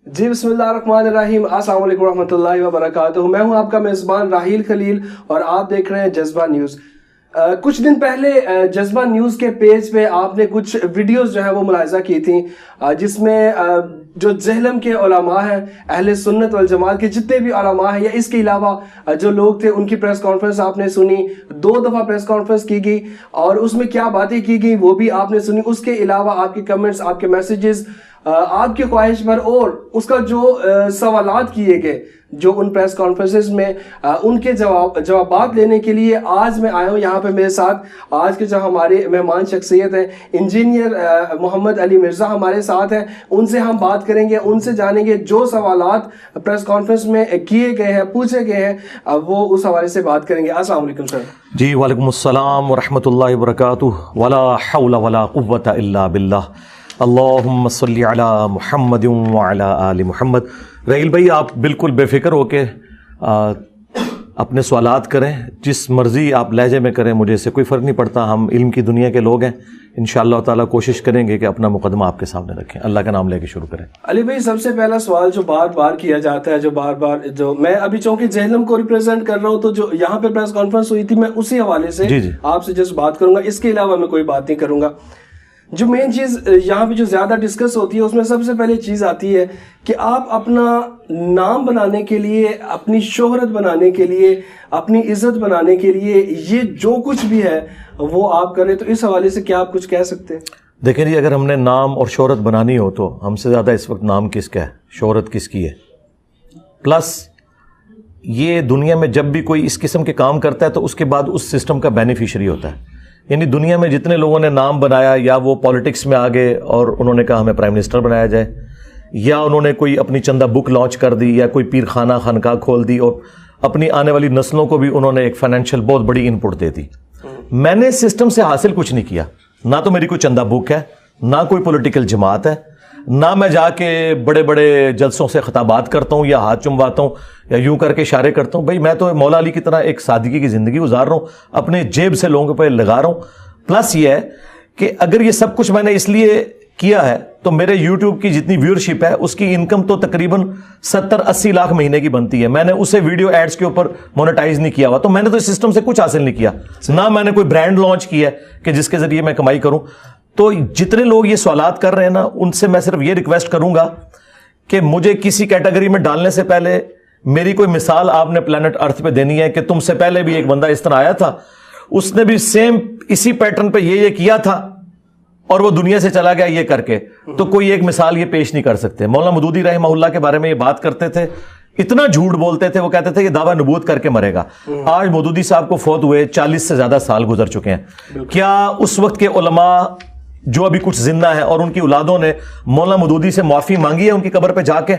جی بسم اللہ الرحمن الرحیم، السلام علیکم ورحمۃ اللہ وبرکاتہ۔ میں ہوں آپ کا میزبان راحیل خلیل اور آپ دیکھ رہے ہیں جذبہ نیوز۔ کچھ دن پہلے جذبہ نیوز کے پیج پہ آپ نے کچھ ویڈیوز جو ہے وہ ملاحظہ کی تھیں، جس میں جو جہلم کے علماء ہیں، اہل سنت والجماعت کے جتنے بھی علماء ہیں یا اس کے علاوہ جو لوگ تھے، ان کی پریس کانفرنس آپ نے سنی۔ 2 دفعہ پریس کانفرنس کی گئی اور اس میں کیا باتیں کی گئی وہ بھی آپ نے سنی۔ اس کے علاوہ آپ کے کمنٹس، آپ کے میسیجز، آپ کی خواہش پر اور اس کا جو سوالات کیے گئے جو ان پریس کانفرنسز میں، ان کے جوابات لینے کے لیے آج میں آیا ہوں یہاں پہ۔ میرے ساتھ آج کے جو ہمارے مہمان شخصیت ہیں، انجینئر محمد علی مرزا ہمارے ساتھ ہیں۔ ان سے ہم بات کریں گے، ان سے جانیں گے جو سوالات پریس کانفرنس میں کیے گئے ہیں، پوچھے گئے ہیں، وہ اس حوالے سے بات کریں گے۔ السلام علیکم سر۔ جی وعلیکم السلام ورحمۃ اللہ وبرکاتہ۔ ولا حول ولا قوۃ الا باللہ۔ اللہم صلی علی محمد وعلی آل محمد۔ رحیل بھائی، آپ بالکل بے فکر ہو کے اپنے سوالات کریں، جس مرضی آپ لہجے میں کریں، مجھے اس سے کوئی فرق نہیں پڑتا۔ ہم علم کی دنیا کے لوگ ہیں، انشاءاللہ تعالیٰ کوشش کریں گے کہ اپنا مقدمہ آپ کے سامنے رکھیں۔ اللہ کا نام لے کے شروع کریں۔ علی بھائی، سب سے پہلا سوال جو بار بار کیا جاتا ہے، جو میں ابھی چونکہ جہلم کو ریپرزینٹ کر رہا ہوں، تو جو یہاں پہ پریس کانفرنس ہوئی تھی، میں اسی حوالے سے آپ سے جس بات کروں گا، اس کے علاوہ میں کوئی بات نہیں کروں گا۔ جو مین چیز یہاں پہ جو زیادہ ڈسکس ہوتی ہے، اس میں سب سے پہلے چیز آتی ہے کہ آپ اپنا نام بنانے کے لیے، اپنی شہرت بنانے کے لیے، اپنی عزت بنانے کے لیے یہ جو کچھ بھی ہے وہ آپ کریں، تو اس حوالے سے کیا آپ کچھ کہہ سکتے ہیں؟ دیکھیں جی، اگر ہم نے نام اور شہرت بنانی ہو تو ہم سے زیادہ اس وقت نام کس کا ہے، شہرت کس کی ہے؟ پلس یہ دنیا میں جب بھی کوئی اس قسم کے کام کرتا ہے تو اس کے بعد اس سسٹم کا بینیفیشری ہوتا ہے۔ یعنی دنیا میں جتنے لوگوں نے نام بنایا، یا وہ پالیٹکس میں آگے اور انہوں نے کہا ہمیں پرائم منسٹر بنایا جائے، یا انہوں نے کوئی اپنی چندہ بک لانچ کر دی، یا کوئی پیر خانہ خانقاہ کھول دی، اور اپنی آنے والی نسلوں کو بھی انہوں نے ایک فائنینشیل بہت بڑی ان پٹ دے دی۔ میں نے سسٹم سے حاصل کچھ نہیں کیا، نہ تو میری کوئی چندہ بک ہے، نہ کوئی پولیٹیکل جماعت ہے، نہ میں جا کے بڑے بڑے جلسوں سے خطابات کرتا ہوں یا ہاتھ چمواتا ہوں یا یوں کر کے اشارے کرتا ہوں۔ بھائی میں تو مولا علی کی طرح ایک سادگی کی زندگی گزار رہا ہوں، اپنے جیب سے لوگوں پہ لگا رہا ہوں۔ پلس یہ ہے کہ اگر یہ سب کچھ میں نے اس لیے کیا ہے تو میرے یوٹیوب کی جتنی ویورشپ ہے اس کی انکم تو تقریباً 70-80 لاکھ مہینے کی بنتی ہے۔ میں نے اسے ویڈیو ایڈز کے اوپر مونیٹائز نہیں کیا ہوا، تو میں نے تو اس سسٹم سے کچھ حاصل نہیں کیا، نہ میں نے کوئی برانڈ لانچ کیا ہے کہ جس کے ذریعے میں کمائی کروں۔ تو جتنے لوگ یہ سوالات کر رہے ہیں نا، ان سے میں صرف یہ ریکویسٹ کروں گا کہ مجھے کسی کیٹیگری میں ڈالنے سے پہلے میری کوئی مثال آپ نے پلانٹ ارتھ پہ دینی ہے کہ تم سے پہلے بھی ایک بندہ اس طرح آیا تھا، اس نے بھی سیم اسی پیٹرن پہ یہ کیا تھا اور وہ دنیا سے چلا گیا یہ کر کے، تو کوئی ایک مثال یہ پیش نہیں کر سکتے۔ مولانا مودودی رحمہ اللہ کے بارے میں یہ بات کرتے تھے، اتنا جھوٹ بولتے تھے، وہ کہتے تھے یہ دعویٰ نبوت کر کے مرے گا۔ آج مودودی صاحب کو فوت ہوئے 40 سے زیادہ سال گزر چکے ہیں۔ کیا اس وقت کے علماء جو ابھی کچھ زندہ ہیں اور ان کی اولادوں نے مولانا مودودی سے معافی مانگی ہے ان کی قبر پہ جا کے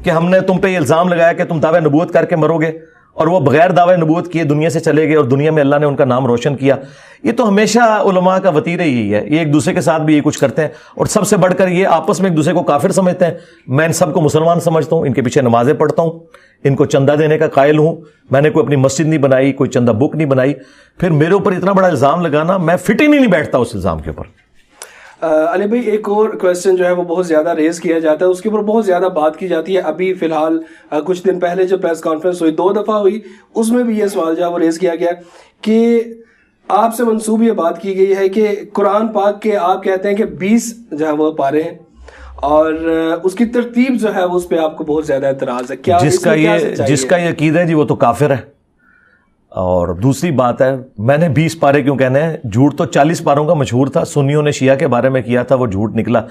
کہ ہم نے تم پہ یہ الزام لگایا کہ تم دعویٰ نبوت کر کے مرو گے، اور وہ بغیر دعویٰ نبوت کیے دنیا سے چلے گئے اور دنیا میں اللہ نے ان کا نام روشن کیا؟ یہ تو ہمیشہ علماء کا وتیرہ یہی ہے، یہ ایک دوسرے کے ساتھ بھی یہ کچھ کرتے ہیں، اور سب سے بڑھ کر یہ آپس میں ایک دوسرے کو کافر سمجھتے ہیں۔ میں ان سب کو مسلمان سمجھتا ہوں، ان کے پیچھے نمازیں پڑھتا ہوں، ان کو چندہ دینے کا قائل ہوں۔ میں نے کوئی اپنی مسجد نہیں بنائی، کوئی چندہ بک نہیں بنائی، پھر میرے اوپر اتنا بڑا الزام لگانا، میں فٹ ہی نہیں بیٹھتا اس الزام کے اوپر۔ علی بھائی، ایک اور کویسچن جو ہے وہ بہت زیادہ ریز کیا جاتا ہے، اس کے اوپر بہت زیادہ بات کی جاتی ہے۔ ابھی فی الحال کچھ دن پہلے جو پریس کانفرنس ہوئی، 2 دفعہ ہوئی، اس میں بھی یہ سوال جو ہے وہ ریز کیا گیا کہ آپ سے منسوب یہ بات کی گئی ہے کہ قرآن پاک کے آپ کہتے ہیں کہ 20 جو ہے وہ پارے ہیں، اور اس کی ترتیب جو ہے اس پہ آپ کو بہت زیادہ اعتراض ہے۔ کیا جس کا یہ عقیدہ ہے جی وہ تو کافر ہے۔ اور دوسری بات ہے، میں نے 20 پارے کیوں کہنے ہیں؟ جھوٹ تو 40 پاروں کا مشہور تھا، سنیوں نے شیعہ کے بارے میں کیا تھا، وہ جھوٹ نکلا۔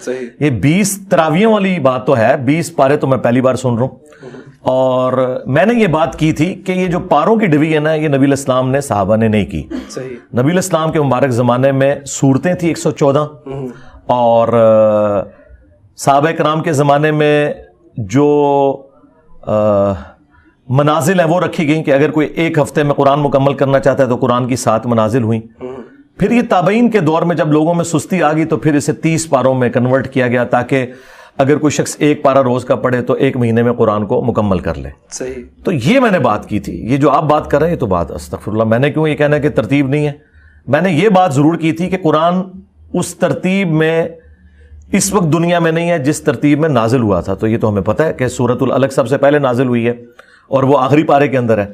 یہ 20 تراویحوں والی بات تو ہے، 20 پارے تو میں پہلی بار سن رہا ہوں۔ اور میں نے یہ بات کی تھی کہ یہ جو پاروں کی ڈویژن ہے یہ نبی الاسلام نے، صحابہ نے نہیں کی۔ نبی الاسلام کے مبارک زمانے میں صورتیں تھیں 114، اور صحابہ کرام کے زمانے میں جو منازل ہیں وہ رکھی گئیں کہ اگر کوئی ایک ہفتے میں قرآن مکمل کرنا چاہتا ہے تو قرآن کی 7 منازل ہوئیں۔ پھر یہ تابعین کے دور میں جب لوگوں میں سستی آ گئی تو پھر اسے 30 پاروں میں کنورٹ کیا گیا، تاکہ اگر کوئی شخص 1 پارہ روز کا پڑھے تو 1 مہینے میں قرآن کو مکمل کر لے۔ تو یہ میں نے بات کی تھی۔ یہ جو آپ بات کر رہے ہیں یہ تو بات استغفر اللہ، میں نے کیوں یہ کہنا ہے کہ ترتیب نہیں ہے؟ میں نے یہ بات ضرور کی تھی کہ قرآن اس ترتیب میں اس وقت دنیا میں نہیں ہے جس ترتیب میں نازل ہوا تھا. تو یہ تو ہمیں پتہ ہے کہ سورۃ العلق سب سے پہلے نازل ہوئی ہے اور وہ آخری پارے کے اندر ہے,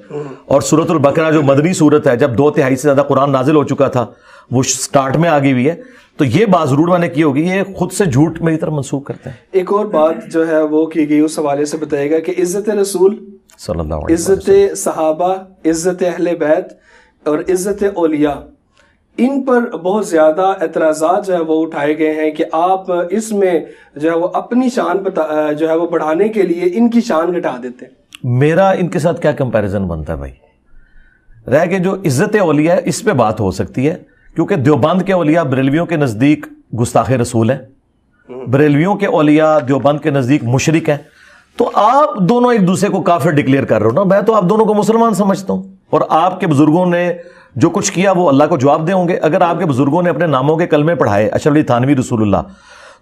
اور سورۃ البقرہ جو مدنی سورت ہے, جب 2/3 سے زیادہ قرآن نازل ہو چکا تھا, وہ سٹارٹ میں آ گئی ہوئی ہے. تو یہ بات ضرور میں نے کی ہوگی, یہ خود سے جھوٹ میری طرف منسوخ کرتے ہیں. ایک اور بات جو ہے وہ کی گئی, اس حوالے سے بتائے گا کہ عزت رسول, صلی اللہ علیہ وسلم, عزت صحابہ, عزت اہل بیت اور عزت اولیاء, ان پر بہت زیادہ اعتراضات جو ہے وہ اٹھائے گئے ہیں کہ آپ اس میں جو ہے وہ اپنی شان جو ہے وہ بڑھانے کے لیے ان کی شان گھٹا دیتے ہیں. میرا ان کے ساتھ کیا کمپیریزن بنتا ہے بھائی؟ رہ کے جو عزت اولیاء ہے اس پہ بات ہو سکتی ہے, کیونکہ دیوبند کے اولیاء بریلویوں کے نزدیک گستاخ رسول ہیں, بریلویوں کے اولیاء دیوبند کے نزدیک مشرک ہیں. تو آپ دونوں ایک دوسرے کو کافر ڈکلیئر کر رہے ہو نا. میں تو آپ دونوں کو مسلمان سمجھتا ہوں, اور آپ کے بزرگوں نے جو کچھ کیا وہ اللہ کو جواب دے ہوں گے. اگر آپ کے بزرگوں نے اپنے ناموں کے کلمے پڑھائے, اشرف علی تھانوی رسول اللہ,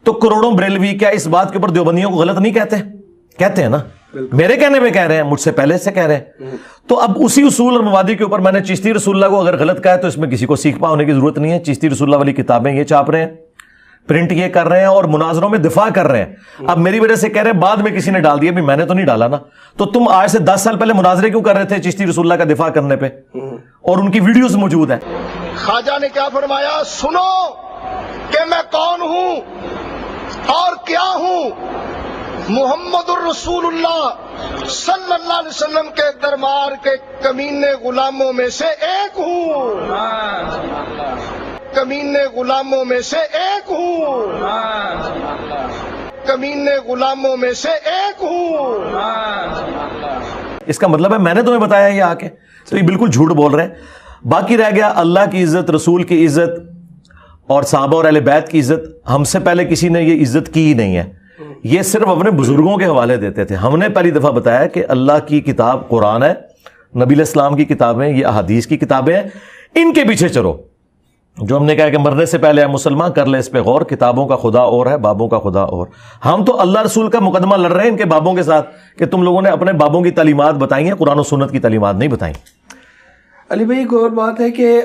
تو کروڑوں بریلوی کیا اس بات کے اوپر دیوبندیوں کو غلط نہیں کہتے؟ کہتے ہیں نا. میرے کہنے پہ کہہ رہے ہیں, مجھ سے پہلے سے کہہ رہے ہیں. تو اب اسی اصول اور مبادی کے اوپر میں نے چشتی رسول اللہ کو اگر غلط کہا ہے تو اس میں کسی کو سیکھ پا ہونے کی ضرورت نہیں ہے. چشتی رسول اللہ والی کتابیں یہ چھاپ رہے ہیں, پرنٹ یہ کر رہے ہیں اور مناظروں میں دفاع کر رہے ہیں. اب میری وجہ سے کہہ رہے ہیں بعد میں کسی نے ڈال دیا, بھی میں نے تو نہیں ڈالا نا. تو تم آج سے 10 سال پہلے مناظرے کیوں کر رہے تھے چشتی رسول اللہ کا دفاع کرنے پہ؟ اور ان کی ویڈیوز موجود ہیں. خواجہ نے کیا فرمایا, سنو کہ میں کون ہوں اور کیا ہوں. محمد الرسول اللہ صلی اللہ علیہ وسلم کے دربار کے کمینے غلاموں میں سے ایک ہوں, کمینے غلاموں میں سے ایک ہوں, کمینے غلاموں میں سے ایک ہوں. اس کا مطلب ہے میں نے تمہیں بتایا یہ آ کے, تو یہ بالکل جھوٹ بول رہے ہیں. باقی رہ گیا اللہ کی عزت, رسول کی عزت اور صحابہ اور اہل بیت کی عزت. ہم سے پہلے کسی نے یہ عزت کی ہی نہیں ہے, یہ صرف اپنے بزرگوں کے حوالے دیتے تھے. ہم نے پہلی دفعہ بتایا کہ اللہ کی کتاب قرآن ہے, نبی علیہ السلام کی کتابیں یہ احادیث کی کتابیں ہیں, ان کے پیچھے چلو. جو ہم نے کہا کہ مرنے سے پہلے مسلمان کر لے اس پہ غور, کتابوں کا خدا اور ہے, بابوں کا خدا اور. ہم تو اللہ رسول کا مقدمہ لڑ رہے ہیں ان کے بابوں کے ساتھ کہ تم لوگوں نے اپنے بابوں کی تعلیمات بتائی ہیں, قرآن و سنت کی تعلیمات نہیں بتائیں. علی بھائی ایک اور بات ہے کہ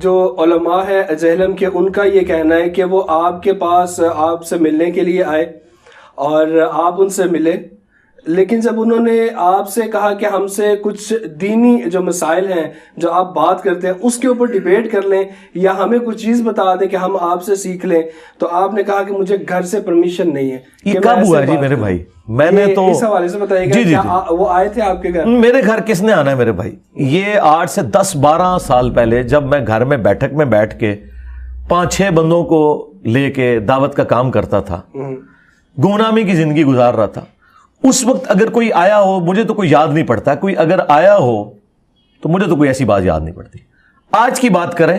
جو علماء ہے جہلم کے, ان کا یہ کہنا ہے کہ وہ آپ کے پاس آپ سے ملنے کے لیے آئے اور آپ ان سے ملے, لیکن جب انہوں نے آپ سے کہا کہ ہم سے کچھ دینی جو مسائل ہیں جو آپ بات کرتے ہیں اس کے اوپر ڈیبیٹ کر لیں یا ہمیں کچھ چیز بتا دیں کہ ہم آپ سے سیکھ لیں, تو آپ نے کہا کہ مجھے گھر سے پرمیشن نہیں ہے. یہ کب ہوا ہے جی میرے بھائی؟ میں نے تو اس حوالے سے بتائیے گا, کیا وہ آئے تھے آپ کے گھر؟ میرے گھر کس نے آنا ہے میرے بھائی؟ یہ 8 سے 10-12 سال پہلے جب میں گھر میں بیٹھک میں بیٹھ کے 5-6 بندوں کو لے کے دعوت کا کام کرتا تھا, گمنامی کی زندگی گزار رہا تھا, اس وقت اگر کوئی آیا ہو, مجھے تو کوئی یاد نہیں پڑتا, کوئی اگر آیا ہو تو مجھے تو کوئی ایسی بات یاد نہیں پڑتی. آج کی بات کریں,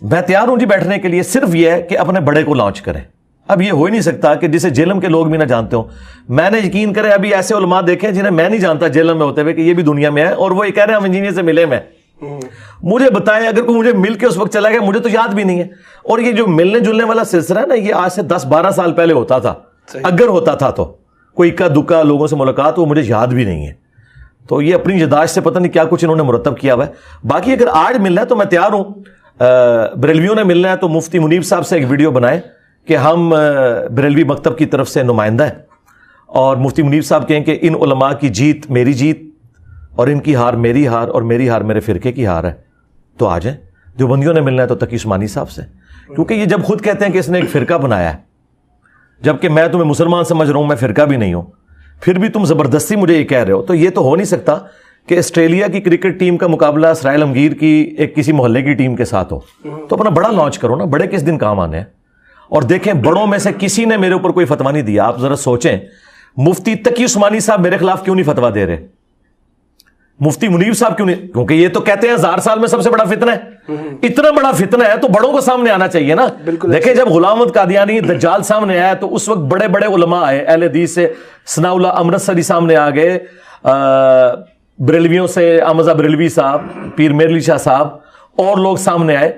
میں تیار ہوں جی بیٹھنے کے لیے, صرف یہ ہے کہ اپنے بڑے کو لانچ کریں. اب یہ ہو ہی نہیں سکتا کہ جسے جیلم کے لوگ بھی نہ جانتے ہوں. میں نے یقین کرے ابھی ایسے علماء دیکھیں جنہیں میں نہیں جانتا جیلم میں ہوتے ہوئے کہ یہ بھی دنیا میں ہے, اور وہ یہ کہہ رہے ہیں ہم انجینئر سے ملے میں. مجھے بتائیں, اگر کوئی مجھے مل کے اس وقت چلا گیا مجھے تو یاد بھی نہیں ہے. اور یہ جو ملنے جلنے والا سلسلہ ہے نا, یہ آج سے 10-12 سال پہلے ہوتا تھا. اگر ہوتا تھا تو کوئی اکا دکا لوگوں سے ملاقات, وہ مجھے یاد بھی نہیں ہے. تو یہ اپنی یادداشت سے پتہ نہیں کیا کچھ انہوں نے مرتب کیا ہوا ہے. باقی اگر آج ملنا ہے تو میں تیار ہوں. بریلویوں نے ملنا ہے تو مفتی منیب صاحب سے ایک ویڈیو بنائیں کہ ہم بریلوی مکتب کی طرف سے نمائندہ ہیں, اور مفتی منیب صاحب کہیں کہ ان علماء کی جیت میری جیت, اور ان کی ہار میری ہار, اور میری ہار میرے فرقے کی ہار ہے. تو آ جائیں. جو بندیوں نے ملنا ہے تو تقی عثمانی صاحب سے, کیونکہ یہ جب خود کہتے ہیں کہ اس نے ایک فرقہ بنایا ہے, جبکہ میں تمہیں مسلمان سمجھ رہا ہوں, میں فرقہ بھی نہیں ہوں, پھر بھی تم زبردستی مجھے یہ کہہ رہے ہو, تو یہ تو ہو نہیں سکتا کہ آسٹریلیا کی کرکٹ ٹیم کا مقابلہ اسرائیل امگیر کی ایک کسی محلے کی ٹیم کے ساتھ ہو. تو اپنا بڑا لانچ کرو نا, بڑے کس دن کام آنے ہیں. اور دیکھیں بڑوں میں سے کسی نے میرے اوپر کوئی فتویٰ نہیں دیا. آپ ذرا سوچیں, مفتی تقی عثمانی صاحب میرے خلاف کیوں نہیں فتویٰ دے رہے, مفتی منیب صاحب کیوں نہیں؟ کیونکہ یہ تو کہتے ہیں 1000 سال میں سب سے بڑا فتنہ ہے. اتنا بڑا فتنہ ہے تو بڑوں کو سامنے آنا چاہیے نا. دیکھیں جب غلام احمد قادیانی دجال سامنے آیا تو اس وقت بڑے بڑے علماء آئے, اہل حدیث سے ثناء اللہ امرتسری سامنے آ گئے, بریلویوں سے احمد بریلوی صاحب, پیر میرلی شاہ صاحب, اور لوگ سامنے آئے.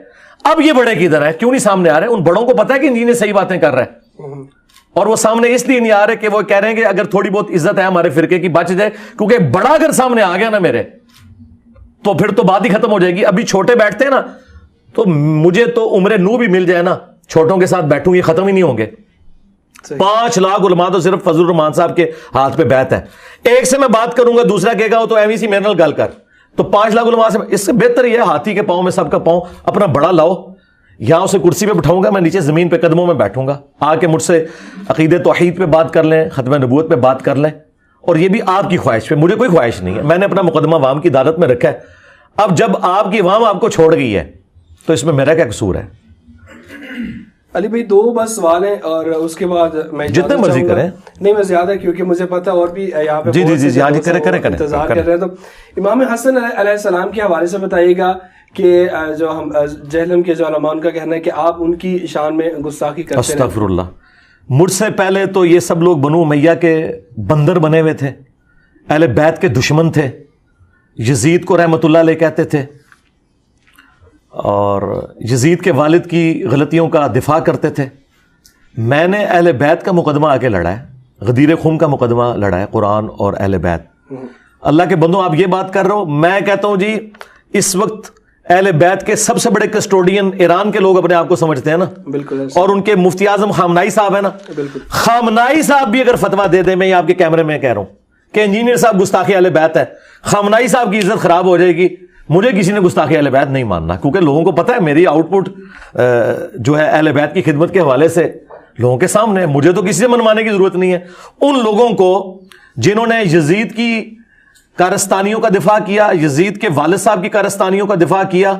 اب یہ بڑے کدھر ہیں, کیوں نہیں سامنے آ رہے؟ ان بڑوں کو پتا ہے کہ انجینئر صحیح باتیں کر رہے ہیں, اور وہ سامنے اس لیے نہیں آ رہے کہ وہ کہہ رہے ہیں کہ اگر تھوڑی بہت عزت ہے ہمارے فرقے کی بچ جائے, کیونکہ بڑا اگر سامنے آ گیا نا میرے, تو پھر تو بات ہی ختم ہو جائے گی. ابھی چھوٹے بیٹھتے ہیں نا, تو مجھے تو عمر نو بھی مل جائے نا, چھوٹوں کے ساتھ بیٹھوں یہ ختم ہی نہیں ہوں گے. 5 لاکھ علماء تو صرف فضل الرحمان صاحب کے ہاتھ پہ بیعت ہے. ایک سے میں بات کروں گا, دوسرا کہے گا وہ تو ایویں سی میرے نال گل کر, تو 5 لاکھ علماء سے اس سے بہتر یہ ہاتھی کے پاؤں میں سب کا پاؤں اپنا بڑا لاؤ, یہاں اسے کرسی پہ بٹھاؤں گا, میں نیچے زمین پہ قدموں میں بیٹھوں گا, آ کے مجھ سے عقیدہ توحید پہ بات کر لیں, ختم نبوت پہ بات کر لیں, اور یہ بھی آپ کی خواہش پہ, مجھے کوئی خواہش نہیں ہے, میں نے اپنا مقدمہ عوام کی عدالت میں رکھا ہے. اب جب آپ کی عوام آپ کو چھوڑ گئی ہے تو اس میں میرا کیا قصور ہے؟ علی بھائی 2 بس سوال ہیں اور اس کے بعد میں جتنے مرضی کریں. نہیں میں زیادہ, کیونکہ مجھے پتا اور بھی یہاں پہ جی کریں انتظار کر رہے ہیں. تو امام حسن علیہ السلام کے حوالے سے بتائیے گا کہ جو ہم جہلم کے جو علماء ان کا کہنا ہے کہ آپ ان کی شان میں گستاخی کرتے ہیں. استغفر اللہ. مجھ سے پہلے تو یہ سب لوگ بنو امیہ کے بندر بنے ہوئے تھے, اہل بیت کے دشمن تھے, یزید کو رحمت اللہ علیہ کہتے تھے, اور یزید کے والد کی غلطیوں کا دفاع کرتے تھے. میں نے اہل بیت کا مقدمہ آ کے لڑا ہے, غدیر خم کا مقدمہ لڑا ہے, قرآن اور اہل بیت. اللہ کے بندوں آپ یہ بات کر رہے ہو, میں کہتا ہوں جی اس وقت اہل بیت کے سب سے بڑے کسٹوڈین ایران کے لوگ اپنے آپ کو سمجھتے ہیں نا, بالکل, اور ان کے مفتی اعظم خامنائی صاحب ہیں نا, بالکل, خامنائی صاحب بھی اگر فتویٰ دے دیں, میں یہ آپ کے کیمرے میں کہہ رہا ہوں کہ انجینئر صاحب گستاخی اہل بیت ہے, خامنائی صاحب کی عزت خراب ہو جائے گی. مجھے کسی نے گستاخی اہل بیت نہیں ماننا, کیونکہ لوگوں کو پتہ ہے میری آؤٹ پٹ جو ہے اہل بیت کی خدمت کے حوالے سے لوگوں کے سامنے ہے, مجھے تو کسی سے منوانے کی ضرورت نہیں ہے. ان لوگوں کو جنہوں نے یزید کی کارستانیوں کا دفاع کیا, یزید کے والد صاحب کی کارستانیوں کا دفاع کیا,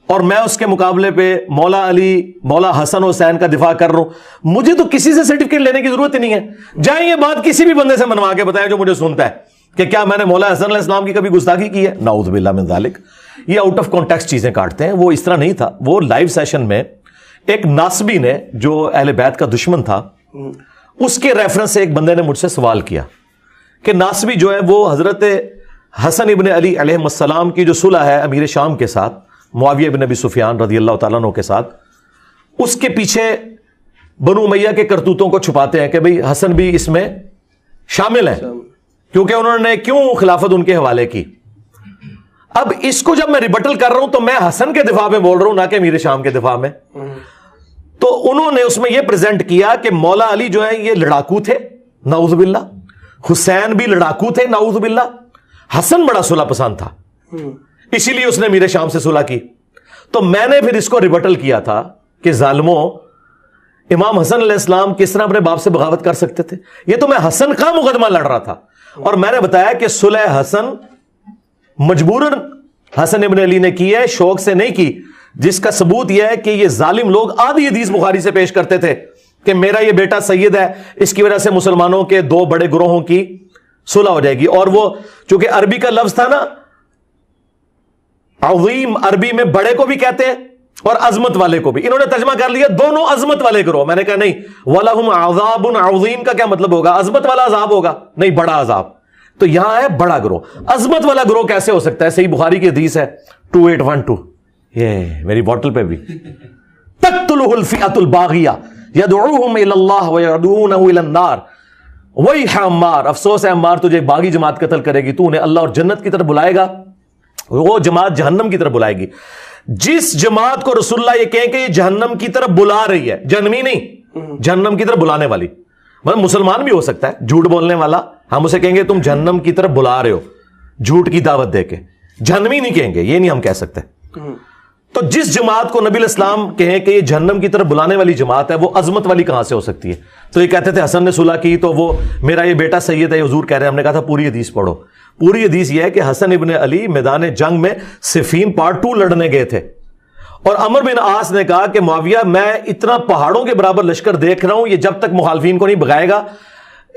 اور میں اس کے مقابلے پہ مولا علی, مولا حسن حسین کا دفاع کر رہا ہوں, مجھے تو کسی سے سرٹیفکیٹ لینے کی ضرورت ہی نہیں ہے. جائیں یہ بات کسی بھی بندے سے منوا کے بتائیں جو مجھے سنتا ہے کہ کیا میں نے مولا حسن علیہ السلام کی کبھی گستاخی کی ہے. نعوذ باللہ من ذالک. یہ آؤٹ آف کانٹیکسٹ چیزیں کاٹتے ہیں, وہ اس طرح نہیں تھا. وہ لائیو سیشن میں ایک ناصبی نے جو اہل بیت کا دشمن تھا, اس کے ریفرنس سے ایک بندے نے مجھ سے سوال کیا کہ ناصبی جو ہے وہ حضرت حسن ابن علی علیہ السلام کی جو صلح ہے امیر شام کے ساتھ, معاویہ بن ابی سفیان رضی اللہ تعالیٰ عنہ کے ساتھ, اس کے پیچھے بنو امیہ کے کرتوتوں کو چھپاتے ہیں کہ بھئی حسن بھی اس میں شامل ہیں, کیونکہ انہوں نے کیوں خلافت ان کے حوالے کی. اب اس کو جب میں ریبٹل کر رہا ہوں تو میں حسن کے دفاع میں بول رہا ہوں, نہ کہ امیر شام کے دفاع میں. تو انہوں نے اس میں یہ پریزنٹ کیا کہ مولا علی جو ہے یہ لڑاکو تھے, نعوذ باللہ, حسین بھی لڑاکو تھے, نعوذ باللہ, حسن بڑا صلح پسند تھا, اسی لیے اس نے امیر شام سے صلح کی. تو میں نے پھر اس کو ریبٹل کیا تھا کہ ظالموں, امام حسن علیہ السلام کس طرح اپنے باپ سے بغاوت کر سکتے تھے؟ یہ تو میں حسن کا مقدمہ لڑ رہا تھا, اور میں نے بتایا کہ صلح حسن مجبوراً حسن ابن علی نے کی ہے, شوق سے نہیں کی, جس کا ثبوت یہ ہے کہ یہ ظالم لوگ آدھی حدیث بخاری سے پیش کرتے تھے کہ میرا یہ بیٹا سید ہے, اس کی وجہ سے مسلمانوں کے 2 بڑے گروہوں کی صلح ہو جائے گی. اور وہ چونکہ عربی کا لفظ تھا نا, عظیم عربی میں بڑے کو بھی کہتے ہیں اور عظمت والے کو بھی, انہوں نے ترجمہ کر لیا دونوں عظمت والے گروہ. میں نے کہا نہیں, وَلَهُمْ عَذَابٌ عَظِيمٌ کا کیا مطلب ہوگا؟ عظمت والا عذاب ہوگا, نہیں بڑا عذاب. تو یہاں ہے بڑا گروہ. عظمت والا گروہ کیسے ہو سکتا ہے؟ صحیح بخاری کی حدیث ہے 2812, یہ میری بوٹل پہ بھی, تقتلہ الفئۃ الباغیہ یدعوہم الی اللہ ویدعونہ الی النار ویح عمار, افسوس ہے عمار تجھے باغی جماعت قتل کرے گی, تو انہیں اللہ اور جنت کی طرف بلائے گا, وہ جماعت جہنم کی طرف بلائے گی. جس جماعت کو رسول اللہ یہ کہیں کہ یہ جہنم کی طرف بلا رہی ہے, جہنمی نہیں, جہنم کی طرف بلانے والی, مطلب مسلمان بھی ہو سکتا ہے جھوٹ بولنے والا, ہم اسے کہیں گے تم جہنم کی طرف بلا رہے ہو جھوٹ کی دعوت دے کے, جہنمی نہیں کہیں گے, یہ نہیں ہم کہہ سکتے. تو جس جماعت کو نبی الاسلام کہیں کہ یہ جہنم کی طرف بلانے والی جماعت ہے, وہ عظمت والی کہاں سے ہو سکتی ہے؟ تو یہ کہتے تھے حسن نے صلح کی تو وہ میرا یہ بیٹا سید ہے, حضور کہہ رہے ہیں. ہم نے کہا تھا پوری حدیث پڑھو. پوری حدیث یہ ہے کہ حسن ابن علی میدان جنگ میں صفین پارٹ 2 لڑنے گئے تھے, اور عمر بن عاص نے کہا کہ معاویہ میں اتنا پہاڑوں کے برابر لشکر دیکھ رہا ہوں, یہ جب تک مخالفین کو نہیں بھگائے گا,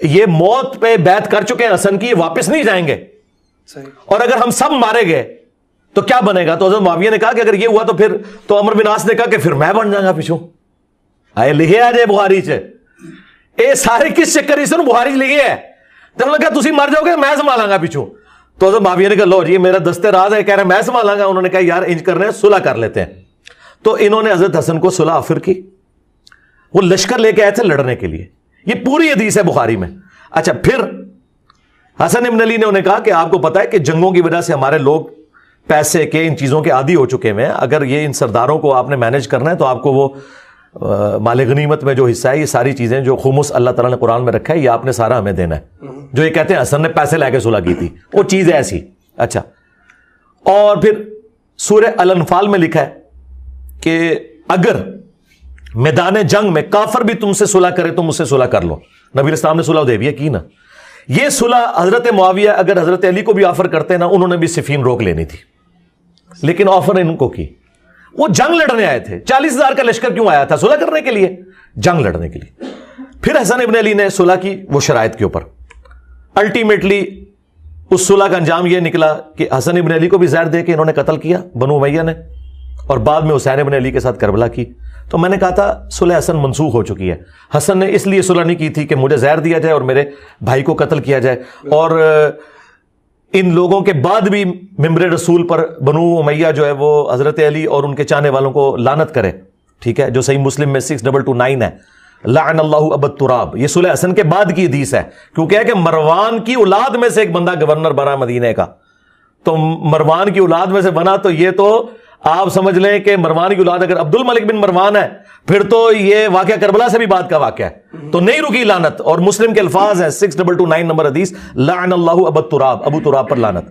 یہ موت پہ بیعت کر چکے ہیں حسن کی, یہ واپس نہیں جائیں گے, اور اگر ہم سب مارے گئے تو کیا بنے گا؟ تو حضرت معاویہ نے کہا کہ اگر یہ ہوا تو پھر, تو عمر بن عاص نے کہا کہ پھر میں بن جاؤں گا پیچھوں. آئے لکھے آ جائے بخاری چ اے سارے کس چکر اس بخاری لکھے ہے, تو انہوں نے کہا تسی مر جاؤ گے میں سنبھالاں گا پیچھوں. تو حضرت معاویہ نے کہا لو جی میرا دستے راز ہے, کہہ رہے ہیں میں سنبھالاں گا. انہوں نے کہا یار انج کر رہے ہیں صلح کر لیتے ہیں. تو انہوں نے حضرت حسن کو صلح آفر کی, وہ لشکر لے کے آئے تھے لڑنے کے لیے. یہ پوری حدیث ہے بخاری میں. اچھا پھر حسن ابن علی نے انہیں کہا کہ آپ کو پتا ہے کہ جنگوں کی وجہ سے ہمارے لوگ پیسے کے ان چیزوں کے عادی ہو چکے ہیں, اگر یہ ان سرداروں کو آپ نے مینج کرنا ہے تو آپ کو وہ مال غنیمت میں جو حصہ ہے، یہ ساری چیزیں جو خمس اللہ تعالیٰ نے قرآن میں رکھا ہے، یہ آپ نے سارا ہمیں دینا ہے. جو یہ کہتے ہیں حسن نے پیسے لے کے صلح کی تھی، وہ چیز ہے ایسی. اچھا، اور پھر سورہ الانفال میں لکھا ہے کہ اگر میدان جنگ میں کافر بھی تم سے صلح کرے تو مجھ سے صلح کر لو. نبی اسلام نے صلح حدیبیہ کی نا. یہ صلح حضرت معاویہ اگر حضرت علی کو بھی آفر کرتے نا، انہوں نے بھی صفین روک لینی تھی، لیکن آفر ان کو کی. وہ جنگ لڑنے آئے تھے. 40,000 کا لشکر کیوں آیا تھا؟ صلح کرنے کے لیے، جنگ لڑنے کے لیے. پھر حسن ابن علی نے صلح کی وہ شرائط کے اوپر. الٹیمیٹلی اس صلح کا انجام یہ نکلا کہ حسن ابن علی کو بھی زہر دے کے انہوں نے قتل کیا بنو امیہ نے، اور بعد میں حسین ابن علی کے ساتھ کربلا کی. تو میں نے کہا تھا صلح حسن منسوخ ہو چکی ہے. حسن نے اس لیے صلح نہیں کی تھی کہ مجھے زہر دیا جائے اور میرے بھائی کو قتل کیا جائے، اور ان لوگوں کے بعد بھی ممبر رسول پر بنو امیہ جو ہے وہ حضرت علی اور ان کے چاہنے والوں کو لعنت کرے. ٹھیک ہے، جو صحیح مسلم میں 6229 ہے، لعن اللہ ابا التراب. یہ صلح حسن کے بعد کی حدیث ہے، کیونکہ ہے کہ مروان کی اولاد میں سے ایک بندہ گورنر بنا مدینے کا. تو مروان کی اولاد میں سے بنا، تو یہ تو آپ سمجھ لیں کہ مروان کی اولاد اگر عبد الملک بن مروان ہے، پھر تو یہ واقعہ کربلا سے بھی بعد کا واقعہ ہے. تو نہیں رکی لعنت، اور مسلم کے الفاظ ہیں 6229 نمبر حدیث، لعن اللہ ابا التراب، ابو تراب پر لعنت.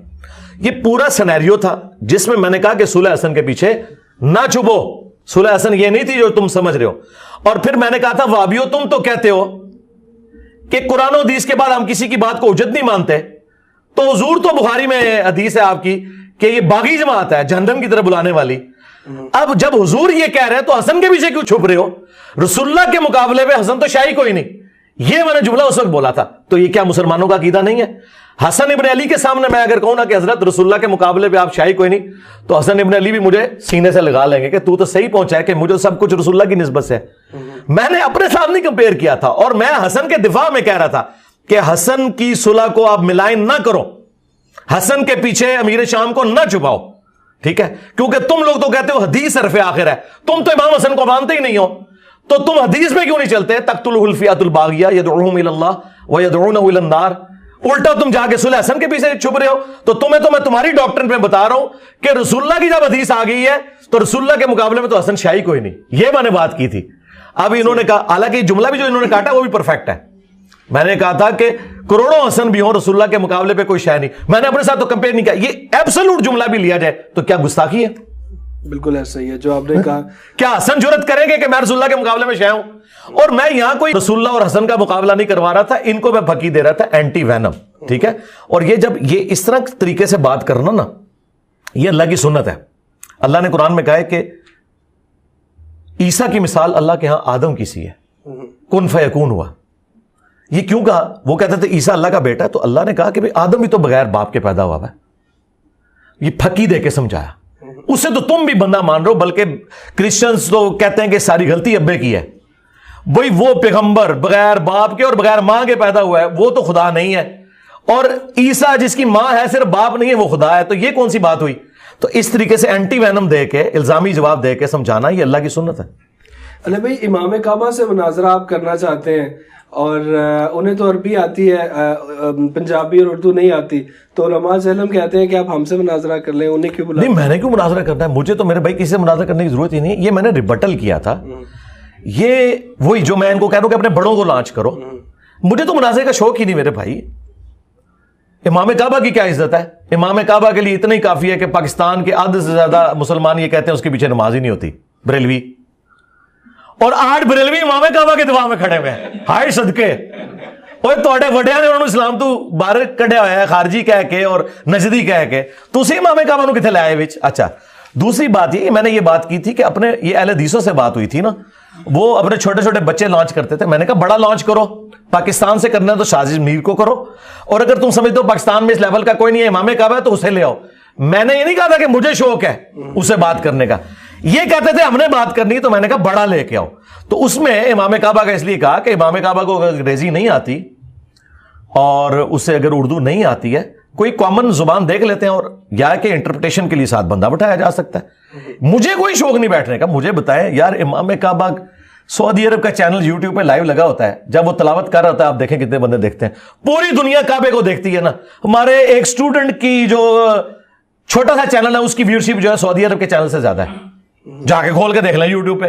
یہ پورا سینیریو تھا جس میں نے کہا کہ صلح حسن کے پیچھے نہ چھپو. صلح حسن یہ نہیں تھی جو تم سمجھ رہے ہو. اور پھر میں نے کہا تھا وابیو تم تو کہتے ہو کہ قرآن و حدیث کے بعد ہم کسی کی بات کو حجت نہیں مانتے، تو حضور تو بخاری میں حدیث ہے آپ کی کہ یہ باغی جماعت ہے جہنم کی طرف بلانے والی. اب جب حضور یہ کہہ رہے ہیں تو حسن کے پیچھے کیوں چھپ رہے ہو؟ رسول اللہ کے مقابلے میں حسن تو شاہی کوئی نہیں. یہ میں نے جملہ اس وقت بولا تھا. تو یہ کیا مسلمانوں کا عقیدہ نہیں ہے؟ حسن ابن علی کے سامنے میں اگر کہوں نا کہ حضرت رسول اللہ کے مقابلے پہ آپ شاہی کوئی نہیں، تو حسن ابن علی بھی مجھے سینے سے لگا لیں گے کہ تو صحیح پہنچا ہے کہ مجھے سب کچھ رسول اللہ کی نسبت سے. میں نے اپنے سامنے کمپیئر کیا تھا، اور میں حسن کے دفاع میں کہہ رہا تھا کہ حسن کی صلح کو آپ ملائن نہ کرو، حسن کے پیچھے امیر شام کو نہ چھپاؤ. ٹھیک ہے، کیونکہ تم لوگ تو کہتے ہو حدیث حرف آخر ہے، تم تو امام حسن کو مانتے ہی نہیں ہو، تو تم حدیث میں کیوں نہیں چلتے؟ تقتلہ الفئۃ الباغیہ یدعوہم الی اللہ ویدعونہ الی النار. الٹا تم جا کے صلح حسن کے پیچھے چھپ رہے ہو. تو تمہیں تو میں تمہاری ڈاکٹرن پہ بتا رہا ہوں کہ رسول اللہ کی جب حدیث آ گئی ہے تو رسول اللہ کے مقابلے میں تو حسن شاہی کوئی نہیں. یہ میں نے بات کی تھی. اب انہوں نے کہا، حالانکہ جملہ بھی جو انہوں نے کاٹا وہ بھی پرفیکٹ ہے. میں نے کہا تھا کہ کروڑوں حسن بھی ہوں، رسول اللہ کے مقابلے پہ کوئی شے نہیں. میں نے اپنے ساتھ تو کمپیئر نہیں کیا. یہ ایبسولوٹ جملہ بھی لیا جائے تو کیا گستاخی ہے؟ بالکل ایسا ہی ہے جو آپ نے کہا. کیا حسن جرت کریں گے کہ میں رسول اللہ کے مقابلے میں شے ہوں؟ اور میں یہاں کوئی رسول اللہ اور حسن کا مقابلہ نہیں کروا رہا تھا، ان کو میں پھکی دے رہا تھا اینٹی وینم. ٹھیک ہے، اور یہ جب یہ اس طرح طریقے سے بات کرنا نا، یہ اللہ کی سنت ہے. اللہ نے قرآن میں کہا ہے کہ عیسیٰ کی مثال اللہ کے ہاں آدم کی سی ہے، کن فیکون ہوا. یہ کیوں کہا؟ وہ کہتے تھے عیسیٰ اللہ کا بیٹا ہے، تو اللہ نے کہا کہ بھئی آدم بھی تو بغیر باپ کے پیدا ہوا ہے. یہ پھکی دے کے سمجھایا. اس سے تو تم بھی بندہ مان رہے ہو، بلکہ کرسچنز تو کہتے ہیں کہ ساری غلطی ابے کی ہے. بھئی وہ پیغمبر بغیر باپ کے اور بغیر ماں کے پیدا ہوا ہے، وہ تو خدا نہیں ہے. اور عیسیٰ جس کی ماں ہے صرف باپ نہیں ہے وہ خدا ہے. تو یہ کون سی بات ہوئی؟ تو اس طریقے سے اینٹی وینم دے کے، الزامی جواب دے کے سمجھانا یہ اللہ کی سنت ہے. علی بھائی، امام کعبہ سے مناظرہ آپ کرنا چاہتے ہیں اور انہیں تو عربی آتی ہے، پنجابی اور اردو نہیں آتی، تو علماء علم کہتے ہیں کہ آپ ہم سے مناظرہ کر لیں، انہیں کیوں بلا؟ نہیں، میں نے کیوں مناظرہ کرنا ہے؟ مجھے تو میرے بھائی کسی سے مناظرہ کرنے کی ضرورت ہی نہیں ہے. یہ میں نے ریبٹل کیا تھا. یہ وہی جو میں ان کو کہہ رہا ہوں کہ اپنے بڑوں کو لانچ کرو. مجھے تو مناظرے کا شوق ہی نہیں میرے بھائی. امام کعبہ کی کیا عزت ہے؟ امام کعبہ کے لیے اتنا ہی کافی ہے کہ پاکستان کے آدھے سے زیادہ مسلمان یہ کہتے ہیں اس کے پیچھے نماز ہی نہیں ہوتی، بریلوی. اور 8 بریلوی امام کعبہ کے دفاع میں کھڑے ہوئے ہیں. ہائے صدقے، اوے توڑے وڈیاں نے انہوں نے اسلام تو باہر کڈیا ہوا ہے خارجی کہہ کے اور نجدی کہہ کے. تسی امام کعبہ نو کتنے لے آئے وچ؟ اچھا، دوسری بات یہ، میں نے یہ بات کی تھی کہ اپنے یہ اہل حدیثوں سے بات ہوئی تھی نا، وہ اپنے چھوٹے چھوٹے بچے لانچ کرتے تھے. میں نے کہا بڑا لانچ کرو، پاکستان سے کرنا ہے تو شاذ میر کو کرو، اور اگر تم سمجھتے ہو پاکستان میں اس لیول کا کوئی نہیں ہے، امام کعبہ ہے، تو اسے لے آؤ. میں نے یہ نہیں کہا تھا کہ مجھے شوق ہے اسے بات کرنے کا. یہ کہتے تھے ہم نے بات کرنی، تو میں نے کہا بڑا لے کے آؤ. تو اس میں امام کعبہ کا اس لیے کہا کہ امام کعبہ کو اگر انگریزی نہیں آتی اور اسے اگر اردو نہیں آتی ہے، کوئی کامن زبان دیکھ لیتے ہیں، اور یا کہ انٹرپریٹیشن کے لیے ساتھ بندہ بٹھایا جا سکتا ہے. مجھے کوئی شوق نہیں بیٹھنے کا. مجھے بتائیں یار، امام کعبہ سعودی عرب کا چینل یوٹیوب پہ لائیو لگا ہوتا ہے، جب وہ تلاوت کر رہا ہوتا ہے آپ دیکھیں کتنے بندے دیکھتے ہیں. پوری دنیا کعبے کو دیکھتی ہے نا. ہمارے ایک اسٹوڈنٹ کی جو چھوٹا سا چینل ہے اس کی ویورشپ جو ہے سعودی عرب کے چینل سے زیادہ ہے. جا کے کھول کے دیکھ لیں یوٹیوب پہ.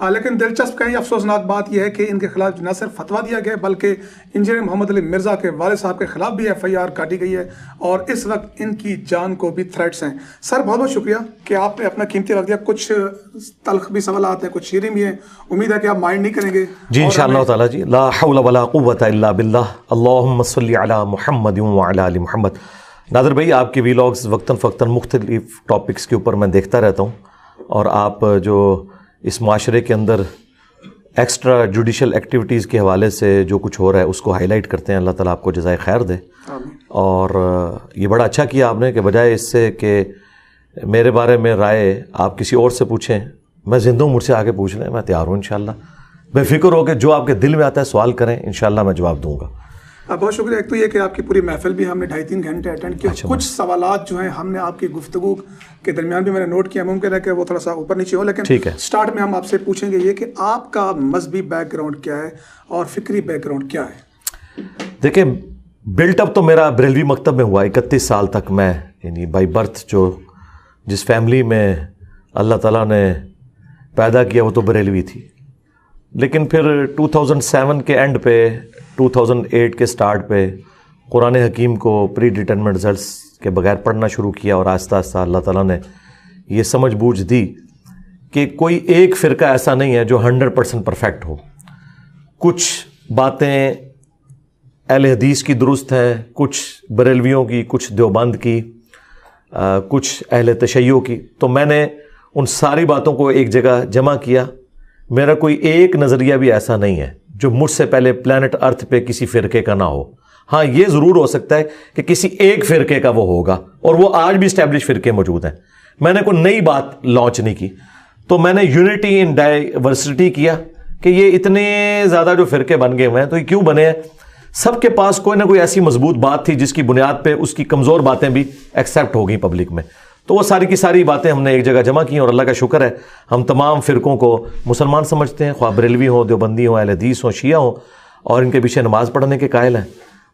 لیکن دلچسپ کہیں افسوسناک بات یہ ہے کہ ان کے خلاف نہ صرف فتویٰ دیا گیا بلکہ انجینئر محمد علی مرزا کے والد صاحب کے خلاف بھی FIR کاٹی گئی ہے اور اس وقت ان کی جان کو بھی تھریٹس ہیں. سر بہت بہت شکریہ کہ آپ نے اپنا قیمتی وقت دیا. کچھ تلخ بھی سوالات ہیں, کچھ شیریں بھی ہیں, امید ہے کہ آپ مائنڈ نہیں کریں گے. جی انشاءاللہ تعالی جی. لا حول ولا قوت الا باللہ. اللہم صلی علی محمد وعلی آل محمد. ناظر بھائی آپ کے ویلاگز وقتاً فوقتاً مختلف ٹاپکس کے اوپر میں دیکھتا رہتا ہوں, اور آپ جو اس معاشرے کے اندر ایکسٹرا جوڈیشل ایکٹیویٹیز کے حوالے سے جو کچھ ہو رہا ہے اس کو ہائی لائٹ کرتے ہیں. اللہ تعالیٰ آپ کو جزائے خیر دے. اور یہ بڑا اچھا کیا آپ نے کہ بجائے اس سے کہ میرے بارے میں رائے آپ کسی اور سے پوچھیں, میں زندہ ہوں, مجھ سے آگے پوچھ لیں, میں تیار ہوں انشاءاللہ. بے فکر ہو کہ جو آپ کے دل میں آتا ہے سوال کریں, انشاءاللہ میں جواب دوں گا. بہت شکریہ. ایک تو یہ کہ آپ کی پوری محفل بھی ہم نے 2.5-3 گھنٹے اٹینڈ کیا. کچھ سوالات جو ہیں ہم نے آپ کی گفتگو کے درمیان بھی میں نے نوٹ کیا, ممکن ہے کہ وہ تھوڑا سا اوپر نیچے ہو, لیکن سٹارٹ میں ہم آپ سے پوچھیں گے یہ کہ آپ کا مذہبی بیک گراؤنڈ کیا ہے اور فکری بیک گراؤنڈ کیا ہے؟ دیکھیں بلٹ اپ تو میرا بریلوی مکتب میں ہوا. 31 سال تک میں یعنی بائی برتھ جو جس فیملی میں اللہ تعالیٰ نے پیدا کیا وہ تو بریلوی تھی. لیکن پھر 2007 کے اینڈ پہ 2008 کے سٹارٹ پہ قرآن حکیم کو پری ڈیٹرمنٹ رزلٹس کے بغیر پڑھنا شروع کیا, اور آہستہ آہستہ اللہ تعالیٰ نے یہ سمجھ بوجھ دی کہ کوئی ایک فرقہ ایسا نہیں ہے جو 100% پرفیکٹ ہو. کچھ باتیں اہل حدیث کی درست ہیں, کچھ بریلویوں کی, کچھ دیوبند کی, کچھ اہل تشیع کی. تو میں نے ان ساری باتوں کو ایک جگہ جمع کیا. میرا کوئی ایک نظریہ بھی ایسا نہیں ہے جو مجھ سے پہلے پلانٹ ارتھ پہ کسی فرقے کا نہ ہو. ہاں یہ ضرور ہو سکتا ہے کہ کسی ایک فرقے کا وہ ہوگا, اور وہ آج بھی اسٹیبلش فرقے موجود ہیں. میں نے کوئی نئی بات لانچ نہیں کی. تو میں نے یونٹی ان ڈائیورسٹی کیا کہ یہ اتنے زیادہ جو فرقے بن گئے ہوئے ہیں تو یہ کیوں بنے ہیں؟ سب کے پاس کوئی نہ کوئی ایسی مضبوط بات تھی جس کی بنیاد پہ اس کی کمزور باتیں بھی ایکسیپٹ ہو گئیں پبلک میں. تو وہ ساری کی ساری باتیں ہم نے ایک جگہ جمع کی, اور اللہ کا شکر ہے ہم تمام فرقوں کو مسلمان سمجھتے ہیں, خواہ بریلوی ہوں, دیوبندی ہوں, اہل حدیث ہوں, شیعہ ہوں, اور ان کے پیچھے نماز پڑھنے کے قائل ہیں,